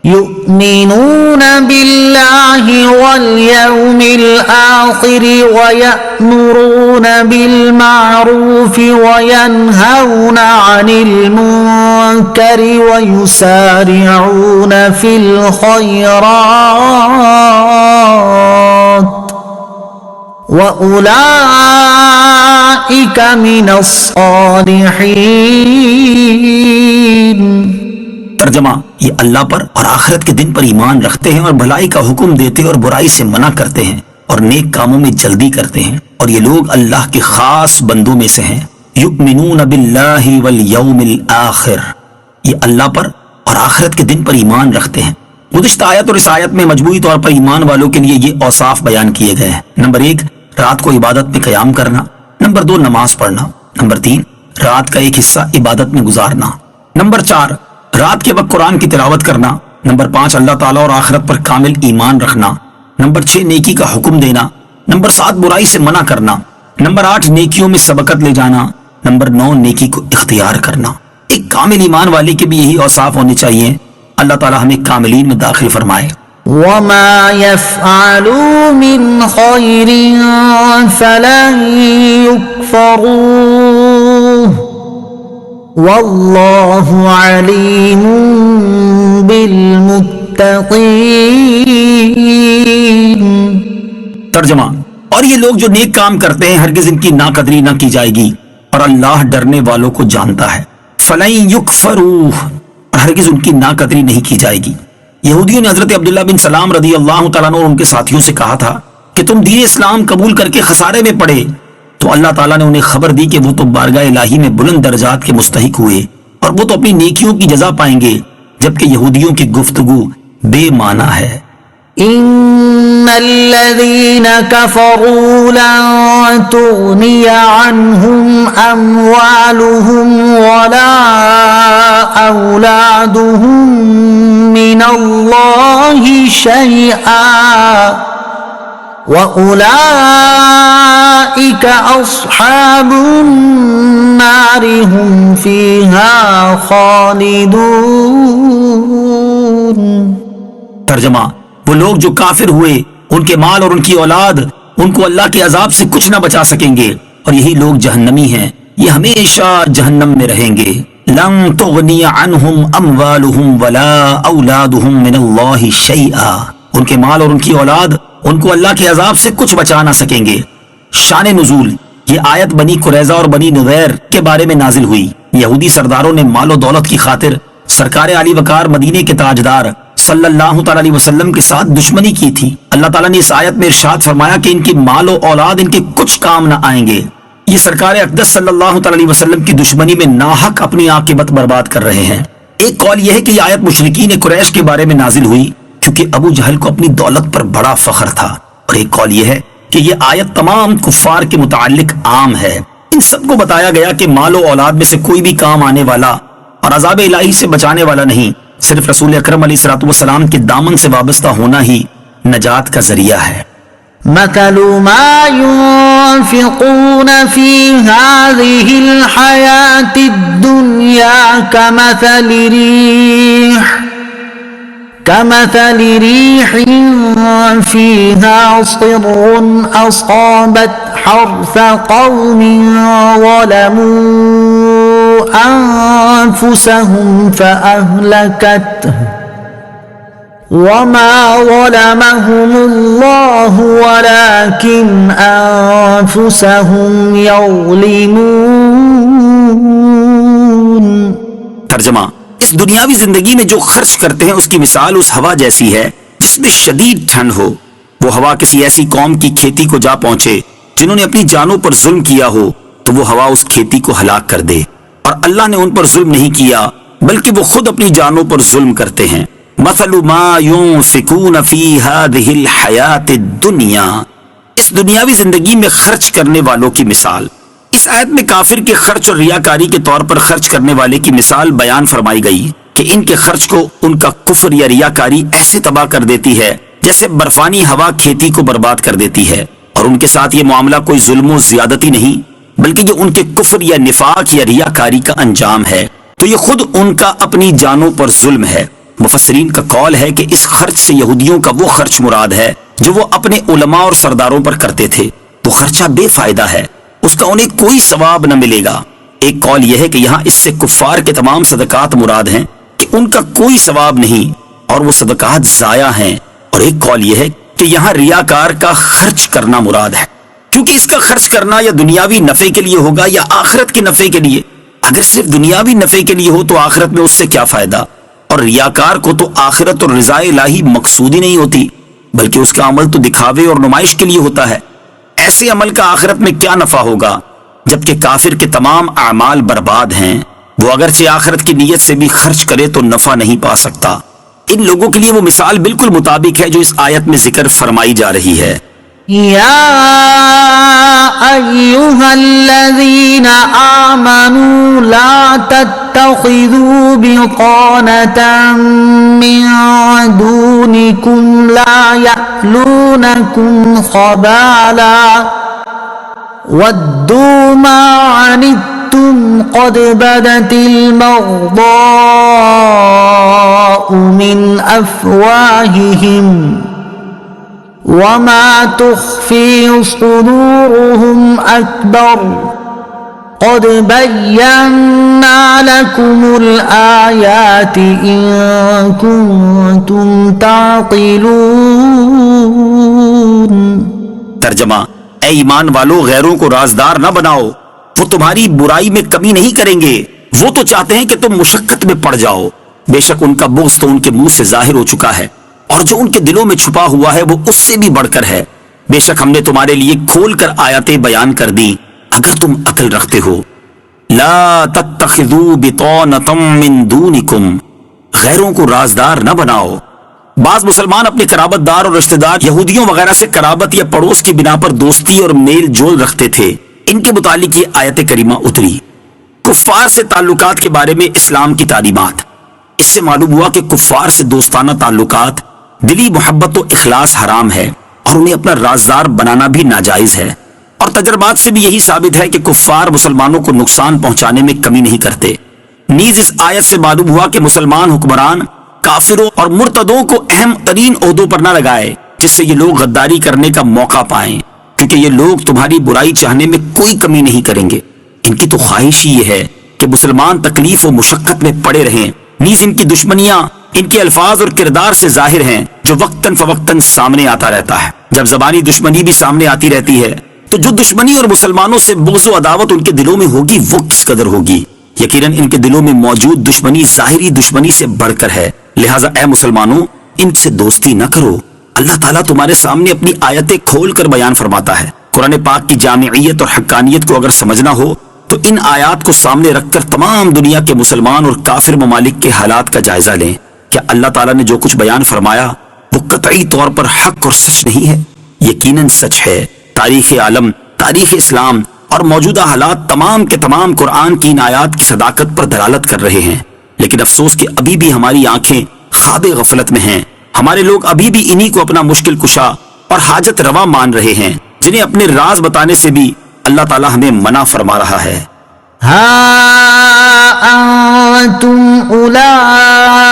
يؤمنون بالله واليوم الآخر ويأمرون بالمعروف وينهون عن المنكر ويسارعون في الخيرات وأولئك من الصالحين۔ ترجمہ، یہ اللہ پر اور آخرت کے دن پر ایمان رکھتے ہیں اور بھلائی کا حکم دیتے اور برائی سے منع کرتے ہیں اور نیک کاموں میں جلدی کرتے ہیں، اور یہ لوگ اللہ کے خاص بندوں میں سے ہیں۔ یؤمنون باللہ والیوم الآخر، یہ اللہ پر اور آخرت کے دن پر ایمان رکھتے ہیں۔ گزشتہ آیت اور اس آیت میں مجموعی طور پر ایمان والوں کے لیے یہ اوصاف بیان کیے گئے ہیں۔ نمبر 1، رات کو عبادت میں قیام کرنا۔ نمبر 2، نماز پڑھنا۔ نمبر 3، رات کا ایک حصہ عبادت میں گزارنا۔ نمبر 4، رات کے وقت قرآن کی تلاوت کرنا۔ نمبر 5، اللہ تعالیٰ اور آخرت پر کامل ایمان رکھنا۔ نمبر 6، نیکی کا حکم دینا۔ نمبر 7، برائی سے منع کرنا۔ نمبر 8، نیکیوں میں سبقت لے جانا۔ نمبر 9، نیکی کو اختیار کرنا۔ ایک کامل ایمان والے کے بھی یہی اوصاف ہونے چاہیے۔ اللہ تعالیٰ ہمیں کاملین میں داخل فرمائے۔ وما يفعلوا من خير فلن يكفروه والله عليم بالمتقين۔ ترجمہ، اور یہ لوگ جو نیک کام کرتے ہیں ہرگز ان کی ناقدری نہ کی جائے گی، اور اللہ ڈرنے والوں کو جانتا ہے۔ فَلَن يُكْفَرُوهُ، اور ہرگز ان کی ناقدری نہیں کی جائے گی۔ یہودیوں نے حضرت عبداللہ بن سلام رضی اللہ تعالیٰ عنہ اور ان کے ساتھیوں سے کہا تھا کہ تم دین اسلام قبول کر کے خسارے میں پڑے، تو اللہ تعالیٰ نے انہیں خبر دی کہ وہ تو بارگاہ الہی میں بلند درجات کے مستحق ہوئے، اور وہ تو اپنی نیکیوں کی جزا پائیں گے، جبکہ یہودیوں کی گفتگو بے معنی ہے۔ ان الذين كفروا لن تغني عنهم اموالهم ولا اولادهم من الله شيئا واولئك اصحاب النار هم فيها خالدون۔ ترجمہ، وہ لوگ جو کافر ہوئے ان کے مال اور ان کی اولاد ان کو اللہ کے عذاب سے کچھ نہ بچا سکیں گے، اور یہی لوگ جہنمی ہیں، یہ ہمیشہ جہنم میں رہیں گے۔ لن تغنی عنہم اموالہم ولا اولادہم من اللہ شیئا، ان کے مال اور ان کی اولاد ان کو اللہ کے عذاب سے کچھ بچا نہ سکیں گے۔ شان نزول، یہ آیت بنی قریظہ اور بنی نذیر کے بارے میں نازل ہوئی۔ یہودی سرداروں نے مال و دولت کی خاطر سرکار علی وقار مدینے کے تاجدار صلی اللہ تعالی علیہ وسلم کے ساتھ دشمنی کی تھی۔ اللہ تعالیٰ نے اس آیت میں ارشاد فرمایا کہ ان کے مال و اولاد ان کے کچھ کام نہ آئیں گے، یہ سرکار اقدس صلی اللہ تعالی علیہ وسلم کی دشمنی میں ناحق اپنی عاقبت برباد کر رہے ہیں۔ ایک قول یہ ہے کہ یہ آیت مشرکین قریش کے بارے میں نازل ہوئی کیونکہ ابو جہل کو اپنی دولت پر بڑا فخر تھا، اور ایک قول یہ ہے کہ یہ آیت تمام کفار کے متعلق عام ہے۔ ان سب کو بتایا گیا کہ مال و اولاد میں سے کوئی بھی کام آنے والا اور عذاب الہی سے بچانے والا نہیں، صرف رسول اکرم علیہ الصلوۃ والسلام کے دامن سے وابستہ ہونا ہی نجات کا ذریعہ ہے۔ مثل ما ينفقون في هذه الحياة الدنيا كمثل ريح فيها صر أصابت حرث قوم ظلموا أنفسهم فأهلكته وما ظلمهم الله ولكن أنفسهم يظلمون۔ ترجمہ، اس دنیاوی زندگی میں جو خرچ کرتے ہیں اس کی مثال اس ہوا جیسی ہے جس میں شدید ٹھنڈ ہو۔ وہ ہوا کسی ایسی قوم کی کھیتی کو جا پہنچے جنہوں نے اپنی جانوں پر ظلم کیا ہو تو وہ ہوا اس کھیتی کو ہلاک کر دے، اور اللہ نے ان پر ظلم نہیں کیا بلکہ وہ خود اپنی جانوں پر ظلم کرتے ہیں۔ مثل ما ينفقون في هذه الحياة الدنيا، اس دنیاوی زندگی میں خرچ کرنے والوں کی مثال۔ اس آیت میں کافر کے خرچ اور ریاکاری کے طور پر خرچ کرنے والے کی مثال بیان فرمائی گئی کہ ان کے خرچ کو ان کا کفر یا ریاکاری ایسے تباہ کر دیتی ہے جیسے برفانی ہوا کھیتی کو برباد کر دیتی ہے، اور ان کے ساتھ یہ معاملہ کوئی ظلم و زیادتی نہیں بلکہ یہ ان کے کفر یا نفاق یا ریاکاری کا انجام ہے، تو یہ خود ان کا اپنی جانوں پر ظلم ہے۔ مفسرین کا قول ہے کہ اس خرچ سے یہودیوں کا وہ خرچ مراد ہے جو وہ اپنے علماء اور سرداروں پر کرتے تھے، تو خرچہ بے فائدہ ہے، اس کا انہیں کوئی ثواب نہ ملے گا۔ ایک قول یہ ہے کہ یہاں اس سے کفار کے تمام صدقات مراد ہیں کہ ان کا کوئی ثواب نہیں اور وہ صدقات ضائع ہیں، اور ایک قول یہ ہے کہ یہاں ریاکار کا خرچ کرنا مراد ہے، کیونکہ اس کا خرچ کرنا یا دنیاوی نفع کے لیے ہوگا یا آخرت کے نفع کے لیے۔ اگر صرف دنیاوی نفع کے لیے ہو تو آخرت میں اس سے کیا فائدہ، اور ریاکار کو تو آخرت اور رضا الہی مقصود ہی نہیں ہوتی بلکہ اس کا عمل تو دکھاوے اور نمائش کے لیے ہوتا ہے۔ ایسے عمل کا آخرت میں کیا نفع ہوگا جبکہ کافر کے تمام اعمال برباد ہیں، وہ اگرچہ آخرت کی نیت سے بھی خرچ کرے تو نفع نہیں پا سکتا۔ ان لوگوں کے لیے وہ مثال بالکل مطابق ہے جو اس آیت میں ذکر فرمائی جا رہی ہے۔ يا أيها الذين آمنوا لا تتخذوا بطانة من دونكم لا يألونكم خبالا ودوا ما عنتم قد بدت البغضاء من أفواههم وما تخفي صدورهم أكبر قد بينا لكم الآيات إن كنتم تعقلون۔ ترجمہ، اے ایمان والو، غیروں کو رازدار نہ بناؤ، وہ تمہاری برائی میں کمی نہیں کریں گے، وہ تو چاہتے ہیں کہ تم مشقت میں پڑ جاؤ، بے شک ان کا بغض تو ان کے منہ سے ظاہر ہو چکا ہے، اور جو ان کے دلوں میں چھپا ہوا ہے وہ اس سے بھی بڑھ کر ہے۔ بے شک ہم نے تمہارے لیے کھول کر آیاتیں بیان کر دی اگر تم عقل رکھتے ہو۔ لا تتخذوا بطانة من دونکم، غیروں کو رازدار نہ بناؤ۔ بعض مسلمان اپنے قرابت دار اور رشتہ دار یہودیوں وغیرہ سے قرابت یا پڑوس کی بنا پر دوستی اور میل جول رکھتے تھے، ان کے متعلق یہ آیت کریمہ اتری۔ کفار سے تعلقات کے بارے میں اسلام کی تعلیمات۔ اس سے معلوم ہوا کہ کفار سے دوستانہ تعلقات، دلی محبت و اخلاص حرام ہے اور انہیں اپنا رازدار بنانا بھی ناجائز ہے، اور تجربات سے بھی یہی ثابت ہے کہ کفار مسلمانوں کو نقصان پہنچانے میں کمی نہیں کرتے۔ نیز اس آیت سے معلوم ہوا کہ مسلمان حکمران کافروں اور مرتدوں کو اہم ترین عہدوں پر نہ لگائے جس سے یہ لوگ غداری کرنے کا موقع پائیں، کیونکہ یہ لوگ تمہاری برائی چاہنے میں کوئی کمی نہیں کریں گے۔ ان کی تو خواہش ہی یہ ہے کہ مسلمان تکلیف و مشقت میں پڑے رہیں۔ نیز ان کی دشمنیاں ان کے الفاظ اور کردار سے ظاہر ہیں جو وقتاً فوقتاً سامنے آتا رہتا ہے۔ جب زبانی دشمنی بھی سامنے آتی رہتی ہے تو جو دشمنی اور مسلمانوں سے بغض و عداوت ان کے دلوں میں ہوگی وہ کس قدر ہوگی۔ یقیناً ان کے دلوں میں موجود دشمنی ظاہری دشمنی سے بڑھ کر ہے، لہٰذا اے مسلمانوں ان سے دوستی نہ کرو۔ اللہ تعالیٰ تمہارے سامنے اپنی آیتیں کھول کر بیان فرماتا ہے قرآن پاک کی جامعیت اور حقانیت کو اگر سمجھنا ہو تو ان آیات کو سامنے رکھ کر تمام دنیا کے مسلمان اور کافر ممالک کے حالات کا جائزہ لیں. کیا اللہ تعالیٰ نے جو کچھ بیان فرمایا وہ قطعی طور پر حق اور سچ نہیں ہے؟ یقیناً سچ ہے. تاریخ عالم، تاریخ اسلام اور موجودہ حالات تمام کے تمام قرآن کی ان آیات کی صداقت پر دلالت کر رہے ہیں. لیکن افسوس کہ ابھی بھی ہماری آنکھیں خواب غفلت میں ہیں. ہمارے لوگ ابھی بھی انہی کو اپنا مشکل کشا اور حاجت روا مان رہے ہیں، جنہیں اپنے راز بتانے سے بھی اللہ تعالیٰ ہمیں منع فرما رہا ہے. ها أنتم أولئك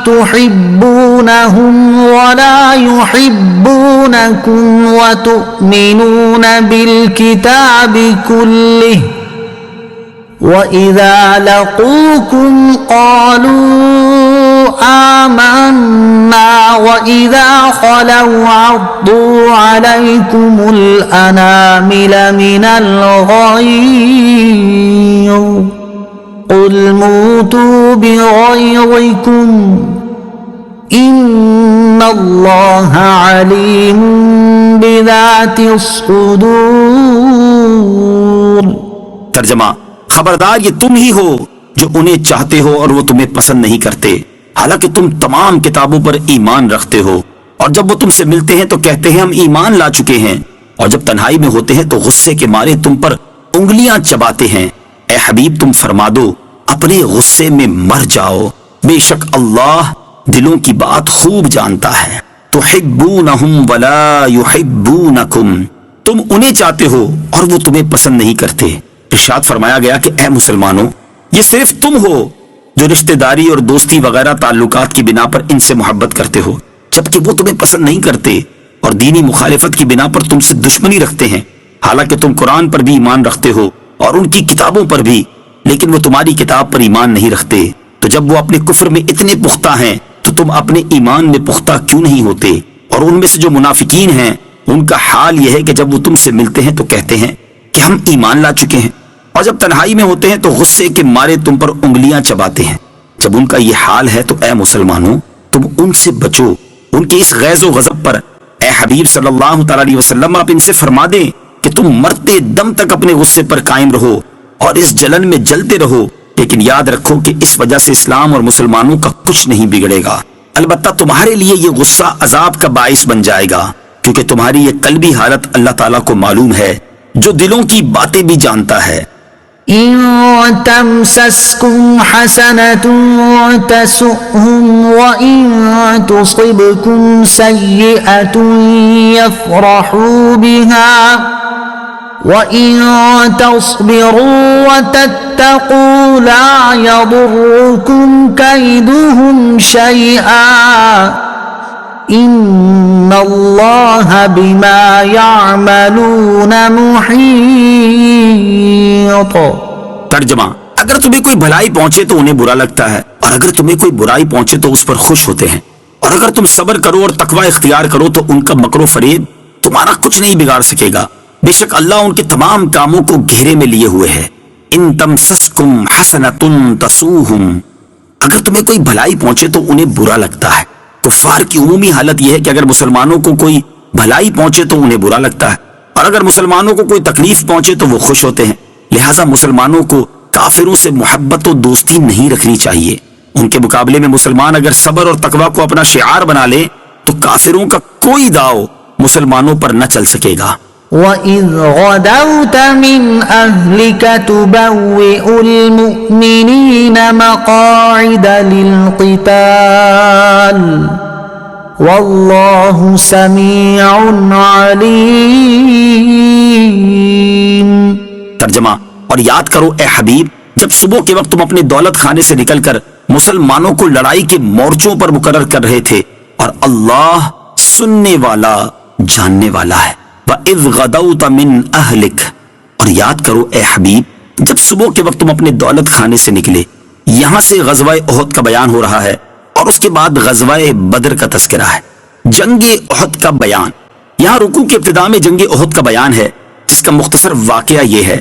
تحبونهم ولا يحبونكم وتؤمنون بالكتاب كله وإذا لقوكم قالوا آمنا وإذا خلوا عضوا عليكم الأنامل من الغيظ قل موتوا بغيظكم إن الله عليم بذات الصدور. ترجمہ: خبردار یہ تم ہی ہو جو انہیں چاہتے ہو اور وہ تمہیں پسند نہیں کرتے، حالانکہ تم تمام کتابوں پر ایمان رکھتے ہو، اور جب وہ تم سے ملتے ہیں تو کہتے ہیں ہم ایمان لا چکے ہیں، اور جب تنہائی میں ہوتے ہیں تو غصے کے مارے تم پر انگلیاں چباتے ہیں. اے حبیب تم فرما دو اپنے غصے میں مر جاؤ، بے شک اللہ دلوں کی بات خوب جانتا ہے. تحبونہم ولا یحبونکم، تم انہیں چاہتے ہو اور وہ تمہیں پسند نہیں کرتے. ارشاد فرمایا گیا کہ اے مسلمانوں، یہ صرف تم ہو جو رشتہ داری اور دوستی وغیرہ تعلقات کی بنا پر ان سے محبت کرتے ہو، جبکہ وہ تمہیں پسند نہیں کرتے اور دینی مخالفت کی بنا پر تم سے دشمنی رکھتے ہیں، حالانکہ تم قرآن پر بھی ایمان رکھتے ہو اور ان کی کتابوں پر بھی، لیکن وہ تمہاری کتاب پر ایمان نہیں رکھتے. تو جب وہ اپنے کفر میں اتنے پختہ ہیں تو تم اپنے ایمان میں پختہ کیوں نہیں ہوتے؟ اور ان میں سے جو منافقین ہیں ان کا حال یہ ہے کہ جب وہ تم سے ملتے ہیں تو کہتے ہیں کہ ہم ایمان لا چکے ہیں، اور جب تنہائی میں ہوتے ہیں تو غصے کے مارے تم پر انگلیاں چباتے ہیں. جب ان کا یہ حال ہے تو اے مسلمانوں تم ان سے بچو، ان کے اس غیظ و غضب پر. اے حبیب صلی اللہ تعالی علیہ وسلم آپ ان سے فرما دیں کہ تم مرتے دم تک اپنے غصے پر قائم رہو اور اس جلن میں جلتے رہو، لیکن یاد رکھو کہ اس وجہ سے اسلام اور مسلمانوں کا کچھ نہیں بگڑے گا. البتہ تمہارے لیے یہ غصہ عذاب کا باعث بن جائے گا، کیونکہ تمہاری یہ قلبی حالت اللہ تعالیٰ کو معلوم ہے جو دلوں کی باتیں بھی جانتا ہے. إن تمسسكم حسنة تسؤهم وإن تصبكم سيئة يفرحوا بها وإن تصبروا وتتقوا لا يضركم كيدهم شيئا إن الله بما يعملون محيط. ترجمہ: اگر تمہیں کوئی بھلائی پہنچے تو انہیں برا لگتا ہے، اور اگر تمہیں کوئی برائی پہنچے تو اس پر خوش ہوتے ہیں، اور اگر تم صبر کرو اور تقوی اختیار کرو تو ان کا مکر و فریب تمہارا کچھ نہیں بگاڑ سکے گا. بے شک اللہ ان کے تمام کاموں کو گھیرے میں لیے ہوئے ہے. ان تمسسکم حسنۃ تسؤہم، اگر تمہیں کوئی بھلائی پہنچے تو انہیں برا لگتا ہے. کفار کی عمومی حالت یہ ہے کہ اگر مسلمانوں کو کوئی بھلائی پہنچے تو انہیں برا لگتا ہے، اور اگر مسلمانوں کو کوئی تکلیف پہنچے تو وہ خوش ہوتے ہیں. لہٰذا مسلمانوں کو کافروں سے محبت و دوستی نہیں رکھنی چاہیے. ان کے مقابلے میں مسلمان اگر صبر اور تقوی کو اپنا شعار بنا لے تو کافروں کا کوئی داؤ مسلمانوں پر نہ چل سکے گا. وَإِذْ غَدَوْتَ مِنْ أَهْلِكَ تُبَوِّئُ الْمُؤْمِنِينَ مَقَاعِدَ لِلْقِتَالِ وَاللَّهُ سَمِيعٌ عَلِيمٌ. ترجمہ: اور یاد کرو اے حبیب جب صبح کے وقت تم اپنے دولت خانے سے نکل کر مسلمانوں کو لڑائی کے مورچوں پر مقرر کر رہے تھے، اور اللہ سننے والا جاننے والا ہے. وَإِذْ غَدَوْتَ مِنْ أَهْلِكَ، اور یاد کرو اے حبیب جب صبح کے وقت تم اپنے دولت خانے سے نکلے. یہاں سے غزوہ احد کا بیان ہو رہا ہے اور اس کے بعد غزوہ بدر کا تذکرہ ہے. جنگ احد کا بیان، یہاں رکوع کے ابتدا میں جنگ احد کا بیان ہے، جس کا مختصر واقعہ یہ ہے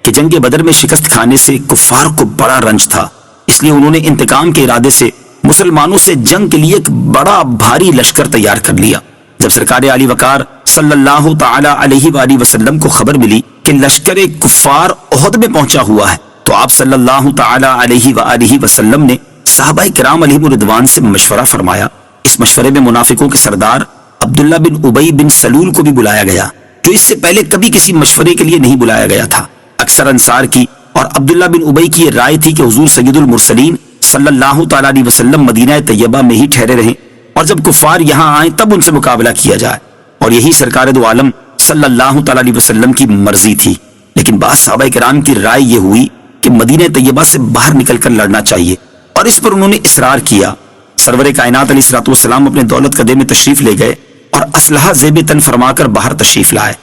کہ جنگ بدر میں شکست کھانے سے کفار کو بڑا رنج تھا، اس لیے انہوں نے انتقام کے ارادے سے مسلمانوں سے جنگ کے لیے ایک بڑا بھاری لشکر تیار کر لیا. جب سرکار علی وقار صلی اللہ تعالی علیہ وآلہ وسلم کو خبر ملی کہ لشکر کفار احد میں پہنچا ہوا ہے تو آپ صلی اللہ تعالی علیہ وآلہ وسلم نے صحابہ کرام علیہم رضوان سے مشورہ فرمایا۔ اس مشورے میں منافقوں کے سردار عبداللہ بن ابی بن سلول کو بھی بلایا گیا، جو اس سے پہلے کبھی کسی مشورے کے لیے نہیں بلایا گیا تھا۔ اکثر انصار کی اور عبداللہ بن ابی کی یہ رائے تھی کہ حضور سید المرسلین صلی اللہ تعالی علیہ وسلم مدینہ طیبہ میں ہی ٹھہرے رہیں اور جب کفار یہاں آئیں تب ان سے مقابلہ کیا جائے، اور یہی سرکار دو عالم صلی اللہ تعالی علیہ وسلم کی مرضی تھی۔ لیکن بعض صحابہ کرام کی رائے یہ ہوئی کہ مدینہ طیبہ سے باہر نکل کر لڑنا چاہیے، اور اس پر انہوں نے اصرار کیا۔ سرور کائنات علیہ الصلوۃ والسلام اپنے دولت قدے میں تشریف لے گئے اور اسلحہ زیب تن فرما کر باہر تشریف لائے۔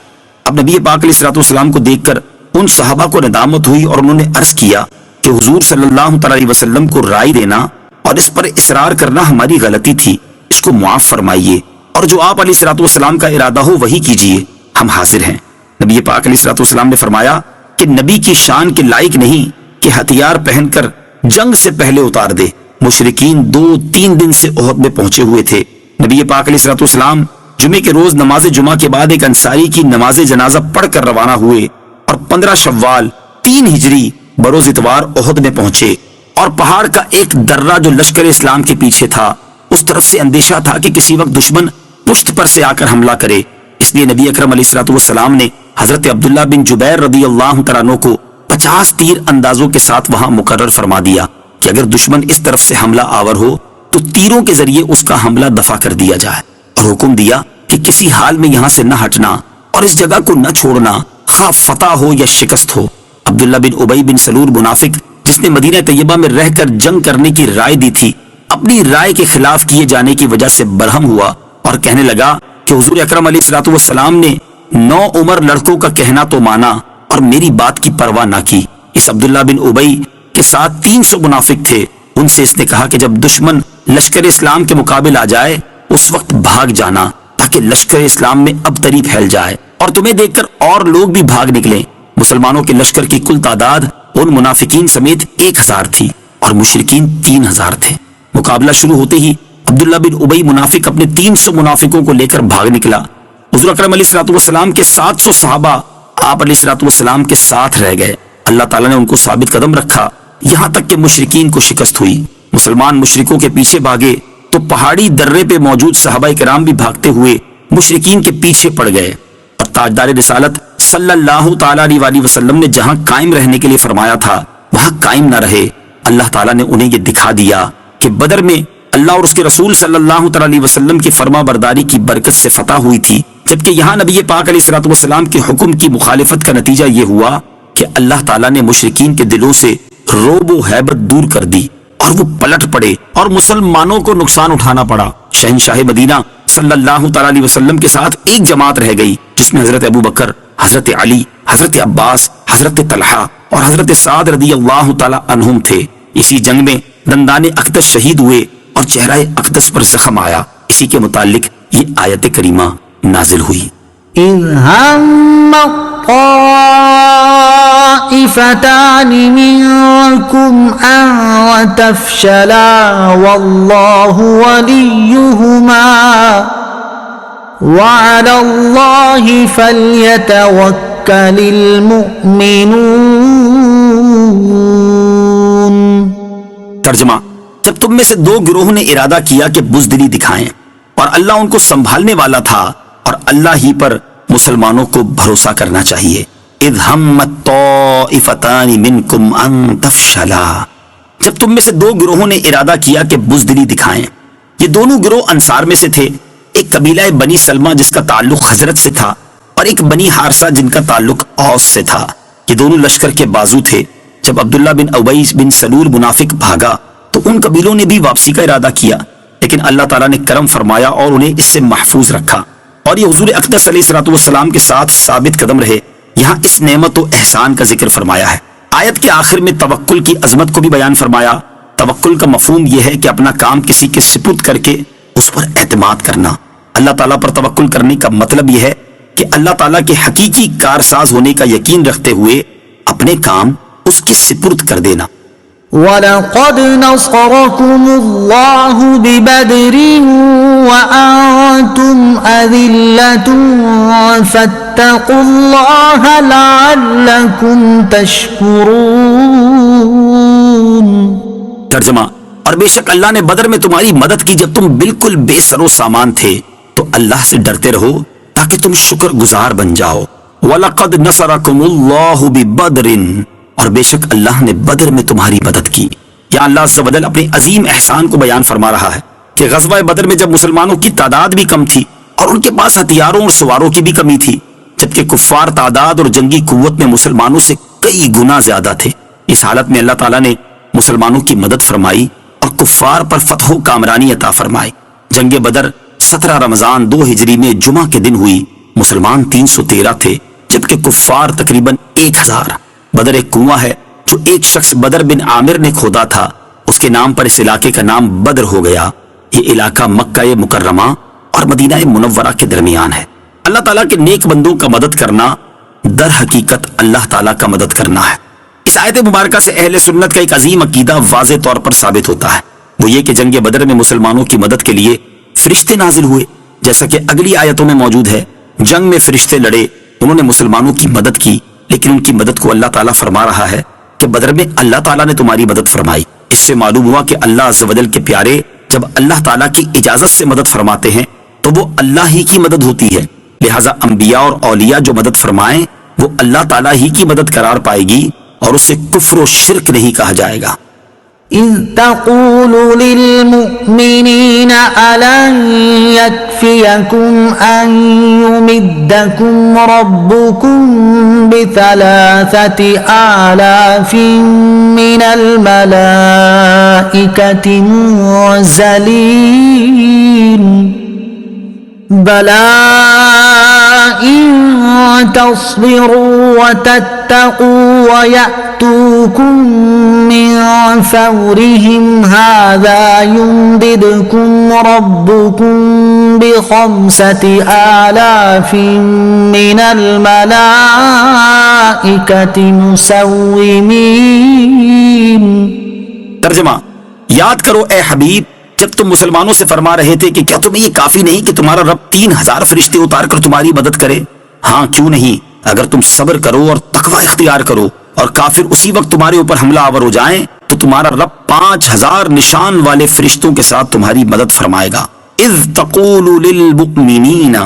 اب نبی پاک علیہ الصلوۃ والسلام کو دیکھ کر ان صحابہ کو ندامت ہوئی اور انہوں نے عرض کیا کہ حضور صلی اللہ تعالی علیہ وسلم کو رائے دینا اور اس پر اصرار کرنا ہماری غلطی تھی، اس کو معاف فرمائیے، اور جو آپ علیہ الصلوۃ والسلام کا ارادہ ہو وہی کیجیے، ہم حاضر ہیں۔ نبی پاک علیہ الصلوۃ والسلام نے فرمایا کہ نبی کی شان کے لائق نہیں کہ ہتھیار پہن کر جنگ سے پہلے اتار دے۔ مشرکین 2-3 دن سے احد میں پہنچے ہوئے تھے۔ نبی پاک علیہ الصلوۃ والسلام جمعے کے روز نماز جمعہ کے بعد ایک انصاری کی نماز جنازہ پڑھ کر روانہ ہوئے اور 15 شوال 3 ہجری بروز اتوار احد میں پہنچے، اور پہاڑ کا ایک درہ جو لشکر اسلام کے پیچھے تھا اس طرف سے اندیشہ تھا کہ کسی وقت دشمن پشت پر سے آ کر حملہ کرے، اس لیے نبی اکرم علیہ الصلوۃ والسلام نے حضرت عبداللہ بن جبیر رضی اللہ تعالیٰ عنہ کو 50 تیر اندازوں کے ساتھ وہاں مقرر فرما دیا کہ اگر دشمن اس طرف سے حملہ آور ہو تو تیروں کے ذریعے اس کا حملہ دفع کر دیا جائے، اور حکم دیا کہ کسی حال میں یہاں سے نہ ہٹنا اور اس جگہ کو نہ چھوڑنا، خواہ فتح ہو یا شکست ہو۔ عبداللہ بن ابی بن سلول منافق جس نے مدینہ طیبہ میں رہ کر جنگ کرنے کی رائے دی تھی، اپنی رائے کے خلاف کیے جانے کی وجہ سے برہم ہوا اور کہنے لگا کہ حضور اکرم علیہ الصلوۃ والسلام نے 9 عمر لڑکوں کا کہنا تو مانا اور میری بات کی پرواہ نہ کی۔ اس عبداللہ بن ابی کے ساتھ 300 منافق تھے، ان سے اس نے کہا کہ جب دشمن لشکر اسلام کے مقابل آ جائے اس وقت بھاگ جانا تاکہ لشکر اسلام میں ابتری پھیل جائے اور تمہیں دیکھ کر اور لوگ بھی بھاگ نکلیں۔ مسلمانوں کے لشکر کی کل تعداد ان منافقین سمیت 1000 تھی اور مشرکین 3000 تھے۔ مقابلہ شروع ہوتے ہی عبداللہ بن ابی منافق اپنے 300 منافقوں کو لے کر بھاگ نکلا۔ حضور اکرم علیہ الصلوۃ والسلام کے 700 صحابہ آپ علیہ الصلوۃ والسلام کے ساتھ رہ گئے۔ اللہ تعالیٰ نے ان کو ثابت قدم رکھا یہاں تک کہ مشرکین کو شکست ہوئی۔ مسلمان مشرکوں کے پیچھے بھاگے تو پہاڑی درے پہ موجود صحابہ کرام بھی بھاگتے ہوئے مشرکین کے پیچھے پڑ گئے، اور تاجدار رسالت صلی اللہ تعالی علیہ وآلہ وسلم نے جہاں قائم رہنے کے لیے فرمایا تھا وہاں قائم نہ رہے۔ اللہ تعالیٰ نے انہیں یہ دکھا دیا کہ بدر میں اللہ اور اس کے رسول صلی اللہ تعالی علیہ وسلم کی فرما برداری کی برکت سے فتح ہوئی تھی، جبکہ یہاں نبی پاک علیہ الصلوۃ والسلام کے حکم کی مخالفت کا نتیجہ یہ ہوا کہ اللہ تعالیٰ نے مشرکین کے دلوں سے رعب و ہیبت دور کر دی اور وہ پلٹ پڑے اور مسلمانوں کو نقصان اٹھانا پڑا۔ شہنشاہ مدینہ صلی اللہ تعالی علیہ وسلم کے ساتھ ایک جماعت رہ گئی جس میں حضرت ابو بکر، حضرت علی، حضرت عباس، حضرت طلحہ اور حضرت سعد رضی اللہ تعالی عنہم تھے۔ اسی جنگ میں دندان اقدس شہید ہوئے اور چہرہ اقدس پر زخم آیا، اسی کے متعلق یہ آیت کریمہ نازل ہوئی۔ إذ هم طائفتان منكم أن تفشلا والله وليهما وعلى الله فليتوكل المؤمنون۔ ترجمہ: جب تم میں سے 2 گروہوں نے ارادہ کیا کہ بزدلی دکھائیں اور اللہ ان کو سنبھالنے والا تھا اور اللہ ہی پر مسلمانوں کو بھروسہ کرنا چاہیے۔ اذ ہمت طائفتان منکم ان تفشلا، جب تم میں سے 2 گروہوں نے ارادہ کیا کہ بزدلی دکھائیں۔ یہ دونوں گروہ انصار میں سے تھے، ایک قبیلہ بنی سلمہ جس کا تعلق حضرت سے تھا اور ایک بنی حارثہ جن کا تعلق اوس سے تھا۔ یہ دونوں لشکر کے بازو تھے۔ جب عبداللہ بن ابی بن سلول منافق بھاگا تو ان قبیلوں نے بھی واپسی کا ارادہ کیا، لیکن اللہ تعالیٰ نے کرم فرمایا اور انہیں اس سے محفوظ رکھا، اور یہ حضور اقدس علیہ الصلوۃ والسلام کے ساتھ ثابت قدم رہے۔ یہاں اس نعمت و احسان کا ذکر فرمایا ہے۔ آیت کے آخر میں توکل کی عظمت کو بھی بیان فرمایا۔ توکل کا مفہوم یہ ہے کہ اپنا کام کسی کے سپرد کر کے اس پر اعتماد کرنا۔ اللہ تعالیٰ پر توکل کرنے کا مطلب یہ ہے کہ اللہ تعالیٰ کے حقیقی کارساز ہونے کا یقین رکھتے ہوئے اپنے کام اس کے سپرد کر دینا۔ وَلَقَدْ نَصَرَكُمُ اللَّهُ بِبَدْرٍ وَأَنْتُمْ أَذِلَّةٌ فَاتَّقُوا اللَّهَ لَعَلَّكُمْ تَشْكُرُونَ۔ ترجمہ: اور بے شک اللہ نے بدر میں تمہاری مدد کی جب تم بالکل بے سر و سامان تھے، تو اللہ سے ڈرتے رہو تاکہ تم شکر گزار بن جاؤ۔ وَلَقَدْ نَصَرَكُمُ اللَّهُ بِبَدْرٍ، اور بے شک اللہ نے بدر میں تمہاری مدد کی۔ یا اللہ عز و جل اپنے عظیم احسان کو بیان فرما رہا ہے کہ غزوہ بدر میں جب مسلمانوں کی تعداد بھی کم تھی اور ان کے پاس ہتھیاروں اور سواروں کی بھی کمی تھی، جبکہ کفار تعداد اور جنگی قوت میں مسلمانوں سے کئی گنا زیادہ تھے، اس حالت میں اللہ تعالیٰ نے مسلمانوں کی مدد فرمائی اور کفار پر فتح و کامرانی عطا فرمائی۔ جنگ بدر 17 رمضان 2 ہجری میں جمعہ کے دن ہوئی۔ مسلمان 313 تھے جبکہ کفار تقریباً 1000۔ بدر ایک کنواں ہے جو ایک شخص بدر بن عامر نے کھودا تھا، اس کے نام پر اس علاقے کا نام بدر ہو گیا۔ یہ علاقہ مکہ مکرمہ اور مدینہ منورہ کے درمیان ہے۔ اللہ تعالیٰ کے نیک بندوں کا مدد کرنا در حقیقت اللہ تعالیٰ کا مدد کرنا ہے۔ اس آیت مبارکہ سے اہل سنت کا ایک عظیم عقیدہ واضح طور پر ثابت ہوتا ہے، وہ یہ کہ جنگ بدر میں مسلمانوں کی مدد کے لیے فرشتے نازل ہوئے، جیسا کہ اگلی آیتوں میں موجود ہے۔ جنگ میں فرشتے لڑے، انہوں نے مسلمانوں کی مدد کی، لیکن ان کی مدد کو اللہ تعالیٰ فرما رہا ہے کہ بدر میں اللہ تعالیٰ نے تمہاری مدد فرمائی۔ اس سے معلوم ہوا کہ اللہ عز و جل کے پیارے جب اللہ تعالیٰ کی اجازت سے مدد فرماتے ہیں تو وہ اللہ ہی کی مدد ہوتی ہے، لہٰذا انبیاء اور اولیاء جو مدد فرمائیں وہ اللہ تعالیٰ ہی کی مدد قرار پائے گی اور اسے کفر و شرک نہیں کہا جائے گا۔ إذ تقول للمؤمنين ألن يكفيكم أن يمدكم ربكم ب3,000 من الملائكة منزلين بلى إن تصبروا وتتقوا ويأتوكم من فورهم هذا يمددكم ربكم ب5,000 من الملائكة مسومين۔ ترجمہ: یاد کرو اے حبیب جب تم مسلمانوں سے فرما رہے تھے کہ کیا تمہیں یہ کافی نہیں کہ تمہارا رب 3000 فرشتے اتار کر تمہاری مدد کرے؟ ہاں کیوں نہیں، اگر تم صبر کرو اور تقوی اختیار کرو اور کافر اسی وقت تمہارے اوپر حملہ آور ہو جائیں تو تمہارا رب 5000 نشان والے فرشتوں کے ساتھ تمہاری مدد فرمائے گا۔ اذ تقول للمؤمنین،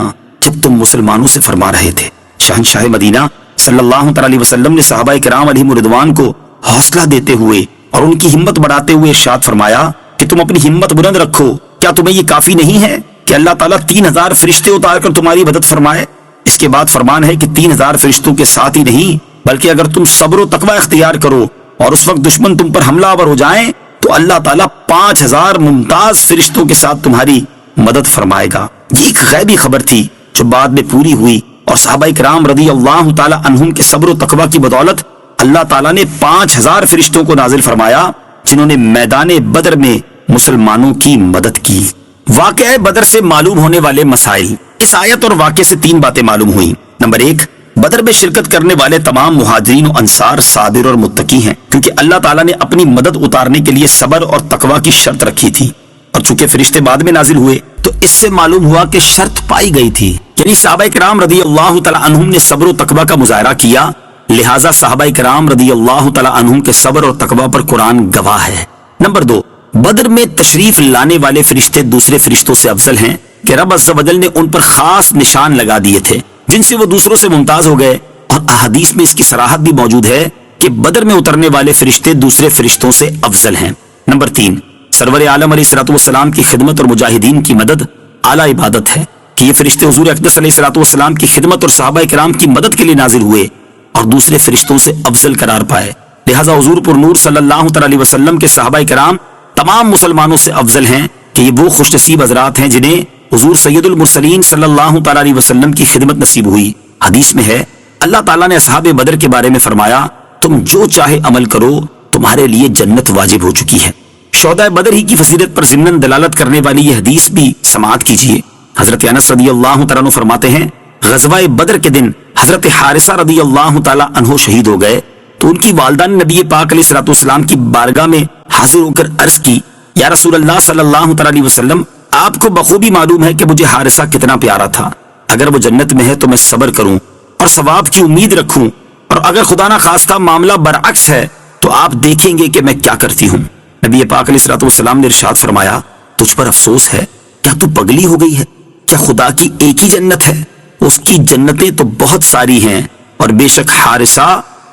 جب تم مسلمانوں سے فرما رہے تھے۔ شہنشاہ مدینہ صلی اللہ علیہ وسلم نے صحابہ کرام علیہم رضوان کو حوصلہ دیتے ہوئے اور ان کی ہمت بڑھاتے ہوئے ارشاد فرمایا کہ تم اپنی ہمت بلند رکھو، کیا تمہیں یہ کافی نہیں ہے کہ اللہ تعالیٰ 3000 فرشتے اتار کر تمہاری مدد فرمائے؟ اس کے بعد فرمان ہے کہ 3000 فرشتوں کے ساتھ ہی نہیں بلکہ اگر تم صبر و تقوی اختیار کرو اور اس وقت دشمن تم پر حملہ آور ہو جائیں تو اللہ تعالیٰ 5000 ممتاز فرشتوں کے ساتھ تمہاری مدد فرمائے گا۔ یہ ایک غیبی خبر تھی جو بعد میں پوری ہوئی اور صحابہ کرام رضی اللہ تعالیٰ عنہم کے صبر و تقوی کی بدولت اللہ تعالیٰ نے 5000 فرشتوں کو نازل فرمایا جنہوں نے میدان بدر میں مسلمانوں کی مدد کی۔ واقعہ بدر سے معلوم ہونے والے مسائل۔ اس آیت اور واقعے سے 3 باتیں معلوم ہوئیں۔ نمبر 1، بدر میں شرکت کرنے والے تمام مہاجرین و انصار صابر اور متقی ہیں کیونکہ اللہ تعالیٰ نے اپنی مدد اتارنے کے لیے صبر اور تقوی کی شرط رکھی تھی، اور چونکہ فرشتے بعد میں نازل ہوئے تو اس سے معلوم ہوا کہ شرط پائی گئی تھی، یعنی صحابہ کرام رضی اللہ تعالیٰ عنہم نے صبر و تقوی کا مظاہرہ کیا، لہٰذا صحابہ کرام رضی اللہ تعالیٰ عنہم کے صبر اور تقوی پر قرآن گواہ ہے۔ نمبر 2، بدر میں تشریف لانے والے فرشتے دوسرے فرشتوں سے افضل ہیں کہ رب عز و جل نے ان پر خاص نشان لگا دیے تھے جن سے وہ دوسروں سے ممتاز ہو گئے، اور احادیث میں اس کی صراحت بھی موجود ہے کہ بدر میں اترنے والے فرشتے دوسرے فرشتوں سے افضل ہیں۔ نمبر 3، سرور عالم علیہ الصلوۃ والسلام کی خدمت اور مجاہدین کی مدد اعلیٰ عبادت ہے کہ یہ فرشتے حضور اقدس علیہ الصلوۃ والسلام کی خدمت اور صحابہ کرام کی مدد کے لیے نازل ہوئے اور دوسرے فرشتوں سے افضل قرار پائے، لہٰذا حضور پر نور صلی اللہ علیہ وسلم کے صحابہ کرام تمام مسلمانوں سے افضل ہیں کہ یہ وہ خوش نصیب حضرات ہیں جنہیں حضور سید المرسلین صلی اللہ تعالیٰ علیہ وسلم کی خدمت نصیب ہوئی۔ حدیث میں ہے اللہ تعالیٰ نے اصحاب بدر کے بارے میں فرمایا تم جو چاہے عمل کرو تمہارے لیے جنت واجب ہو چکی ہے۔ شہداء بدر ہی کی فضیلت پر ضمناً دلالت کرنے والی یہ حدیث بھی سماعت کیجیے۔ حضرت انس رضی اللہ تعالیٰ عنہ فرماتے ہیں غزوہ بدر کے دن حضرت حارثہ رضی اللہ تعالیٰ عنہ شہید ہو گئے، تو ان کی والدہ نے نبی پاک علیہ الصلوۃ والسلام کی بارگاہ میں حاضر ہو کر عرض کی، یا رسول اللہ صلی اللہ تعالی علیہ وسلم، آپ کو بخوبی معلوم ہے کہ مجھے حارثہ کتنا پیارا تھا، اگر وہ جنت میں ہے تو میں صبر کروں اور ثواب کی امید رکھوں، اور اگر خدا نہ خواستہ معاملہ برعکس ہے تو آپ دیکھیں گے کہ میں کیا کرتی ہوں۔ نبی پاک علیہ الصلوۃ والسلام نے ارشاد فرمایا، تجھ پر افسوس ہے، کیا تو پگلی ہو گئی ہے؟ کیا خدا کی ایک ہی جنت ہے؟ اس کی جنتیں تو بہت ساری ہیں، اور بے شک حارثہ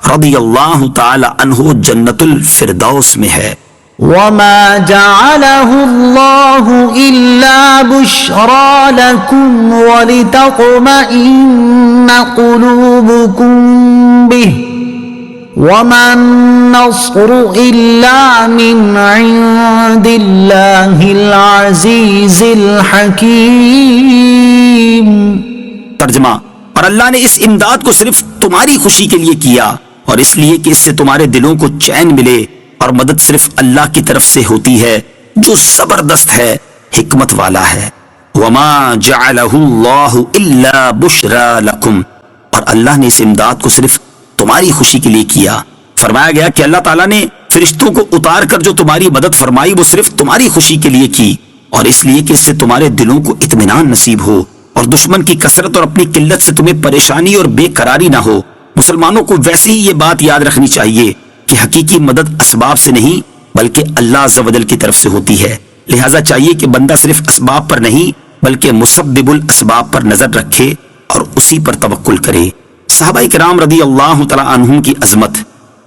رضی اللہ تعالی عنہ جنت الفردوس میں ہے۔ وما جعله الله إلا بشرى لكم ولتطمئن قلوبكم به وما النصر إلا من عند الله العزيز الحكيم۔ ترجمہ، اور اللہ نے اس امداد کو صرف تمہاری خوشی کے لیے کیا، اور اس لیے کہ اس سے تمہارے دلوں کو چین ملے، اور مدد صرف اللہ کی طرف سے ہوتی ہے جو زبردست ہے، حکمت والا ہے۔ وما جعلہ اللہ الا بشرا لکم، اور اللہ نے اس امداد کو صرف تمہاری خوشی کے لیے کیا۔ فرمایا گیا کہ اللہ تعالیٰ نے فرشتوں کو اتار کر جو تمہاری مدد فرمائی وہ صرف تمہاری خوشی کے لیے کی، اور اس لیے کہ اس سے تمہارے دلوں کو اطمینان نصیب ہو، اور دشمن کی کثرت اور اپنی قلت سے تمہیں پریشانی اور بے قراری نہ ہو۔ مسلمانوں کو ویسے ہی یہ بات یاد رکھنی چاہیے کہ حقیقی مدد اسباب سے نہیں بلکہ اللہ عز و جل کی طرف سے ہوتی ہے، لہٰذا چاہیے کہ بندہ صرف اسباب پر نہیں بلکہ مسبب الاسباب پر نظر رکھے اور اسی پر توکل کرے۔ صحابہ کرام رضی اللہ تعالی عنہم کی عظمت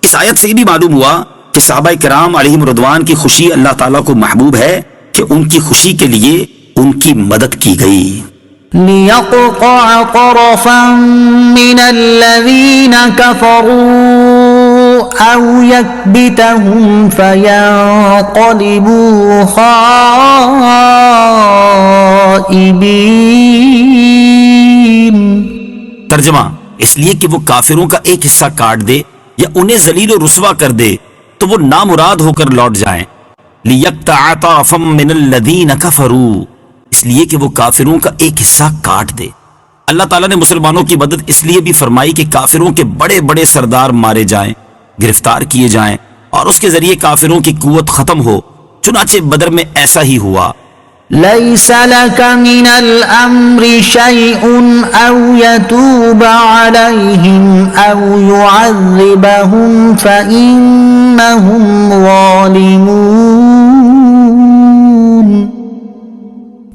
اس آیت سے بھی معلوم ہوا کہ صحابہ کرام علیہم رضوان کی خوشی اللہ تعالیٰ کو محبوب ہے کہ ان کی خوشی کے لیے ان کی مدد کی گئی۔ ليقطع طرفا من الذين كفروا أو يكبتهم فينقلبوا خائبين۔ ترجمہ، اس لیے کہ وہ کافروں کا ایک حصہ کاٹ دے یا انہیں ذلیل و رسوا کر دے تو وہ نامراد ہو کر لوٹ جائیں۔ لِيَقْطَعَ طَرَفًا مِّنَ الَّذِينَ كَفَرُوا، اس لیے کہ وہ کافروں کا ایک حصہ کاٹ دے۔ اللہ تعالیٰ نے مسلمانوں کی مدد اس لیے بھی فرمائی کہ کافروں کے بڑے بڑے سردار مارے جائیں، گرفتار کیے جائیں، اور اس کے ذریعے کافروں کی قوت ختم ہو۔ چنانچہ بدر میں ایسا ہی ہوا۔ ليس لك من الأمر شيء أو يتوب عليهم أو يعذبهم فإنهم ظالمون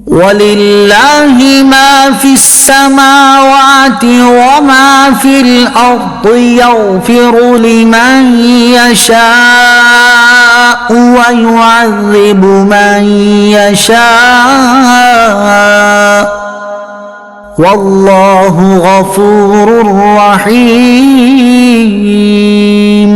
ولله ما في السماوات وما في الأرض يغفر لمن يشاء ويعذب من يشاء والله غفور رحيم۔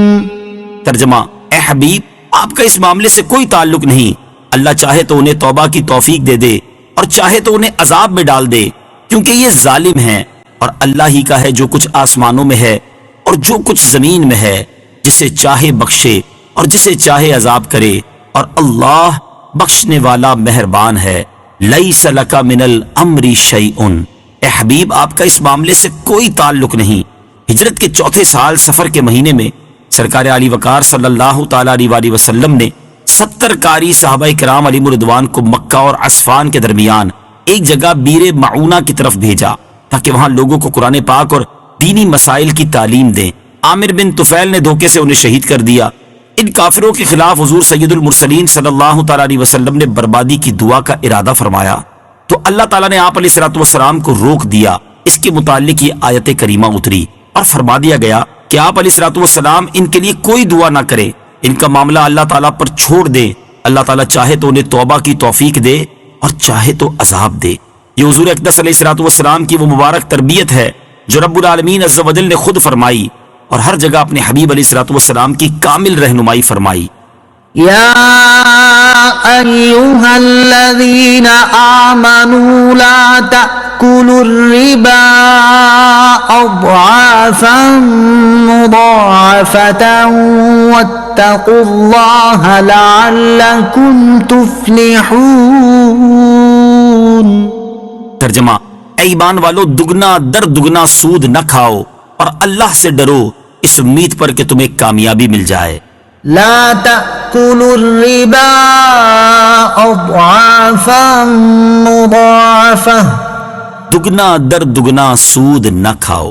ترجمہ، اے حبیب، آپ کا اس معاملے سے کوئی تعلق نہیں، اللہ چاہے تو انہیں توبہ کی توفیق دے دے اور چاہے تو انہیں عذاب میں ڈال دے، کیونکہ یہ ظالم ہیں، اور اللہ ہی کا ہے جو کچھ آسمانوں میں ہے اور جو کچھ زمین میں ہے، جسے چاہے بخشے اور جسے چاہے عذاب کرے، اور اللہ بخشنے والا مہربان ہے۔ لیس لک من الامر شیء، اے حبیب آپ کا اس معاملے سے کوئی تعلق نہیں۔ ہجرت کے چوتھے سال سفر کے مہینے میں سرکار علی وقار صلی اللہ تعالی علیہ وسلم نے 70 قاری صحابہ کرام علیہم رضوان کو مکہ اور عصفان کے درمیان ایک جگہ بیر معونہ کی طرف بھیجا تاکہ وہاں لوگوں کو قرآن پاک اور دینی مسائل کی تعلیم دیں۔ عامر بن طفیل نے دھوکے سے انہیں شہید کر دیا۔ ان کافروں کے خلاف حضور سید المرسلین صلی اللہ تعالی علیہ وسلم نے بربادی کی دعا کا ارادہ فرمایا تو اللہ تعالیٰ نے آپ علیہ الصلوۃ والسلام کو روک دیا۔ اس کے متعلق یہ آیت کریمہ اتری اور فرما دیا گیا کہ آپ علیہ الصلوۃ والسلام ان کے لیے کوئی دعا نہ کرے، ان کا معاملہ اللہ تعالیٰ پر چھوڑ دے۔ اللہ تعالیٰ چاہے تو انہیں توبہ کی توفیق دے اور چاہے تو عذاب دے۔ یہ حضور اقدس علیہ الصلوۃ والسلام کی وہ مبارک تربیت ہے جو رب العالمین عز و جل نے خود فرمائی اور ہر جگہ اپنے حبیب علیہ الصلوۃ والسلام کی کامل رہنمائی فرمائی۔ يا أيها الذين آمنوا لا تأكلوا الربا أضعافا مضاعفة واتقوا الله لعلكم تفلحون۔ ترجمہ، اے ایمان والو، دگنا در دگنا سود نہ کھاؤ اور اللہ سے ڈرو اس امید پر کہ تمہیں کامیابی مل جائے۔ لا تأكلوا الربا أضعافا مضاعفة دگنا در دگنا سود نہ کھاؤ۔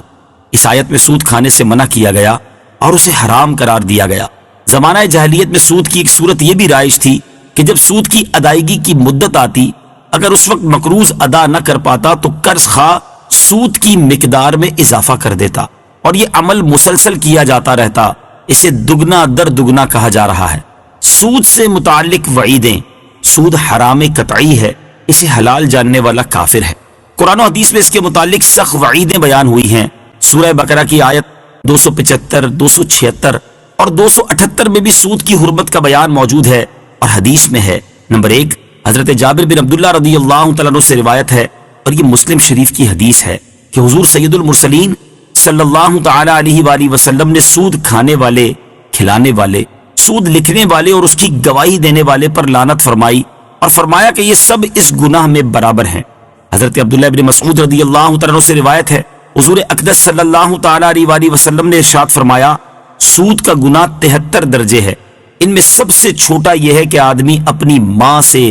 اس آیت میں سود کھانے سے منع کیا گیا اور اسے حرام قرار دیا گیا۔ زمانہ جاہلیت میں سود کی ایک صورت یہ بھی رائج تھی کہ جب سود کی ادائیگی کی مدت آتی، اگر اس وقت مقروض ادا نہ کر پاتا تو قرض خواہ سود کی مقدار میں اضافہ کر دیتا، اور یہ عمل مسلسل کیا جاتا رہتا۔ اسے دگنا در دگنا کہا جا رہا ہے۔ سود سے متعلق وعیدیں، سود حرام قطعی ہے، اسے حلال جاننے والا کافر ہے۔ قرآن و حدیث میں اس کے متعلق سخت وعیدیں بیان ہوئی ہیں۔ سورہ بقرہ کی آیت 275، 276 اور 278 میں بھی سود کی حرمت کا بیان موجود ہے، اور حدیث میں ہے۔ نمبر 1، حضرت جابر بن عبداللہ رضی اللہ تعالیٰ عنہ سے روایت ہے، اور یہ مسلم شریف کی حدیث ہے کہ حضور سید المرسلین صلی اللہ تعالی علیہ وآلہ وسلم نے سود کھانے والے، کھلانے والے، سود لکھنے والے اور اس کی گواہی دینے والے پر لعنت فرمائی، اور فرمایا کہ یہ سب اس گناہ میں برابر ہیں۔ حضرت عبداللہ بن مسعود رضی اللہ تعالیٰ عنہ سے روایت ہے، حضور اقدس صلی اللہ تعالی علیہ وآلہ وسلم نے ارشاد فرمایا، سود کا گناہ 73 درجے ہے، ان میں سب سے چھوٹا یہ ہے کہ آدمی اپنی ماں سے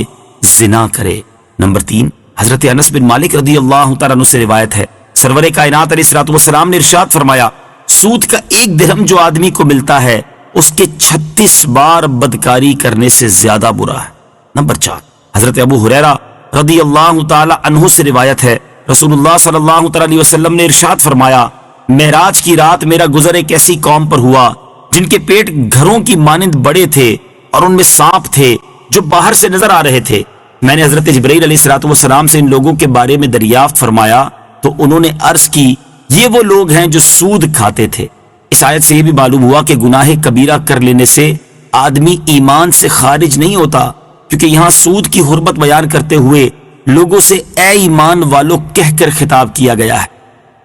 زنا کرے۔ نمبر 3، حضرت انس بن مالک رضی اللہ تعالیٰ عنہ سے روایت ہے، سرور کائنات علیہ الصلوۃ والسلام نے ارشاد فرمایا، سود کا 1 درہم جو آدمی کو ملتا ہے اس کے 36 بار بدکاری کرنے سے زیادہ برا ہے۔ نمبر 4، حضرت ابو ہریرہ رضی اللہ تعالی عنہ سے روایت ہے، رسول اللہ صلی اللہ تعالی علیہ وسلم نے ارشاد فرمایا، معراج کی رات میرا گزر ایک ایسی قوم پر ہوا جن کے پیٹ گھروں کی مانند بڑے تھے اور ان میں سانپ تھے جو باہر سے نظر آ رہے تھے۔ میں نے حضرت جبرائیل علیہ الصلوۃ والسلام سے ان لوگوں کے بارے میں دریافت فرمایا تو انہوں نے عرض کی، یہ وہ لوگ ہیں جو سود کھاتے تھے۔ اس آیت سے یہ بھی معلوم ہوا کہ گناہ کبیرہ کر لینے سے آدمی ایمان سے خارج نہیں ہوتا، کیونکہ یہاں سود کی حرمت بیان کرتے ہوئے لوگوں سے اے ایمان والو کہہ کر خطاب کیا گیا ہے۔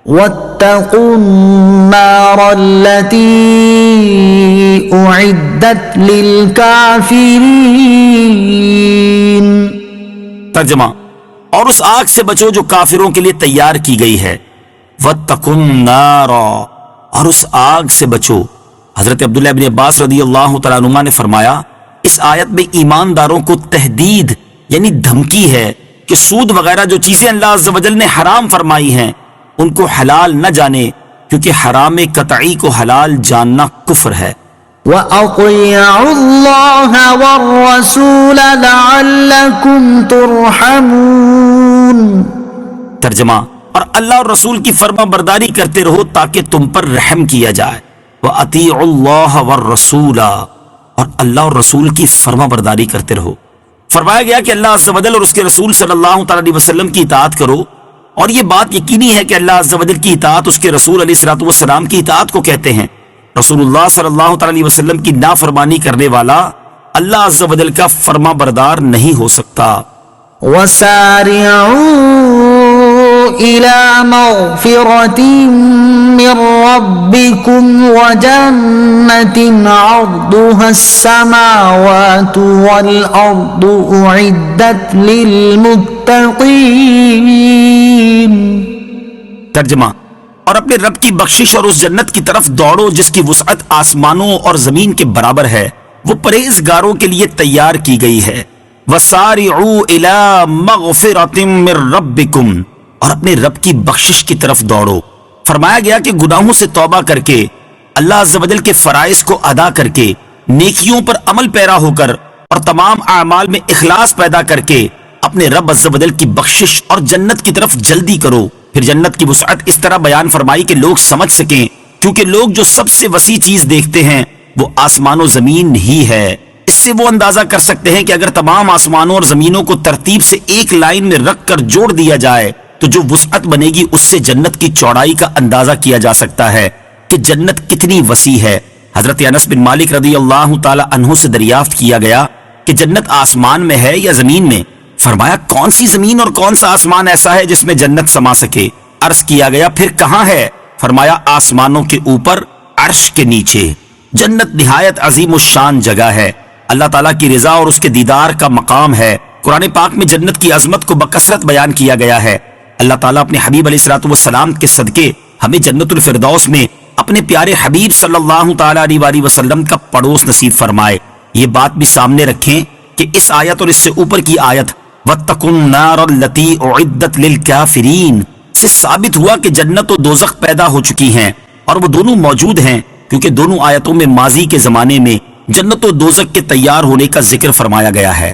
واتقوا النار التي أعدت للكافرين۔ ترجمہ، اور اس آگ سے بچو جو کافروں کے لیے تیار کی گئی ہے۔ واتقوا النار، اور اس آگ سے بچو۔ حضرت عبداللہ بن عباس رضی اللہ تعالیٰ عنہما نے فرمایا، اس آیت میں ایمانداروں کو تہدید یعنی دھمکی ہے کہ سود وغیرہ جو چیزیں اللہ عز و جل نے حرام فرمائی ہیں ان کو حلال نہ جانے، کیونکہ حرام قطعی کو حلال جاننا کفر ہے۔ وَأَطِيعُوا اللَّهَ وَالرَّسُولَ لَعَلَّكُمْ تُرْحَمُونَ۔ ترجمہ، اور اللہ اور رسول کی فرما برداری کرتے رہو تاکہ تم پر رحم کیا جائے۔ وَأَطِيعُوا اللَّهَ وَالرَّسُولَ، اور اللہ اور رسول کی فرما برداری کرتے رہو۔ فرمایا گیا کہ اللہ عز و جل اور اس کے رسول صلی اللہ تعالی علیہ وسلم کی اطاعت کرو، اور یہ بات یقینی ہے کہ اللہ عز و جل کی اطاعت اس کے رسول علیہ الصلوۃ والسلام کی اطاعت کو کہتے ہیں۔ رسول اللہ صلی اللہ تعالی علیہ وسلم کی نافرمانی کرنے والا اللہ عز و جل کا فرما بردار نہیں ہو سکتا۔ وَسَارِعُوا إِلَى مَغْفِرَةٍ مِّن رَّبِّكُمْ وَجَنَّةٍ عَرْضُهَا السَّمَاوَاتُ وَالْأَرْضُ أُعِدَّتْ لِلْمُتَّقِينَ۔ ترجمہ، اور اپنے رب کی بخشش اور اس جنت کی طرف دوڑو جس کی وسعت آسمانوں اور زمین کے برابر ہے، وہ پرہیزگاروں کے لیے تیار کی گئی ہے۔ وَسَارِعُوا إِلَى مَغْفِرَةٍ مِّن رَّبِّكُمْ، اور اپنے رب کی بخشش کی طرف دوڑو۔ فرمایا گیا کہ گناہوں سے توبہ کر کے، اللہ عز و جل کے فرائض کو ادا کر کے، نیکیوں پر عمل پیرا ہو کر اور تمام اعمال میں اخلاص پیدا کر کے اپنے رب عز و جل کی بخشش اور جنت کی طرف جلدی کرو۔ پھر جنت کی وسعت اس طرح بیان فرمائی کہ لوگ سمجھ سکیں، کیونکہ لوگ جو سب سے وسیع چیز دیکھتے ہیں وہ آسمان و زمین ہی ہے۔ اس سے وہ اندازہ کر سکتے ہیں کہ اگر تمام آسمانوں اور زمینوں کو ترتیب سے ایک لائن میں رکھ کر جوڑ دیا جائے تو جو وسعت بنے گی اس سے جنت کی چوڑائی کا اندازہ کیا جا سکتا ہے کہ جنت کتنی وسیع ہے۔ حضرت انس بن مالک رضی اللہ تعالی عنہ سے دریافت کیا گیا کہ جنت آسمان میں ہے یا زمین میں؟ فرمایا، کون سی زمین اور کون سا آسمان ایسا ہے جس میں جنت سما سکے؟ عرض کیا گیا، پھر کہاں ہے؟ فرمایا، آسمانوں کے اوپر عرش کے نیچے۔ جنت نہایت عظیم الشان جگہ ہے، اللہ تعالیٰ کی رضا اور اس کے دیدار کا مقام ہے۔ قرآن پاک میں جنت کی عظمت کو بکثرت بیان کیا گیا ہے۔ اللہ تعالیٰ اپنے حبیب علیہ الصلوۃ والسلام کے صدقے ہمیں جنت الفردوس میں اپنے پیارے حبیب صلی اللہ تعالی علیہ وآلہ وسلم کا پڑوس نصیب فرمائے۔ یہ بات بھی سامنے رکھیں کہ اس آیت اور اس سے اوپر کی آیت وَاتَّقُوا النَّارَ الَّتِي أُعِدَّتْ لِلْكَافِرِينَ سے ثابت ہوا کہ جنت و دوزخ پیدا ہو چکی ہیں، اور وہ دونوں موجود ہیں، کیونکہ دونوں آیتوں میں ماضی کے زمانے میں جنت و دوزخ کے تیار ہونے کا ذکر فرمایا گیا ہے۔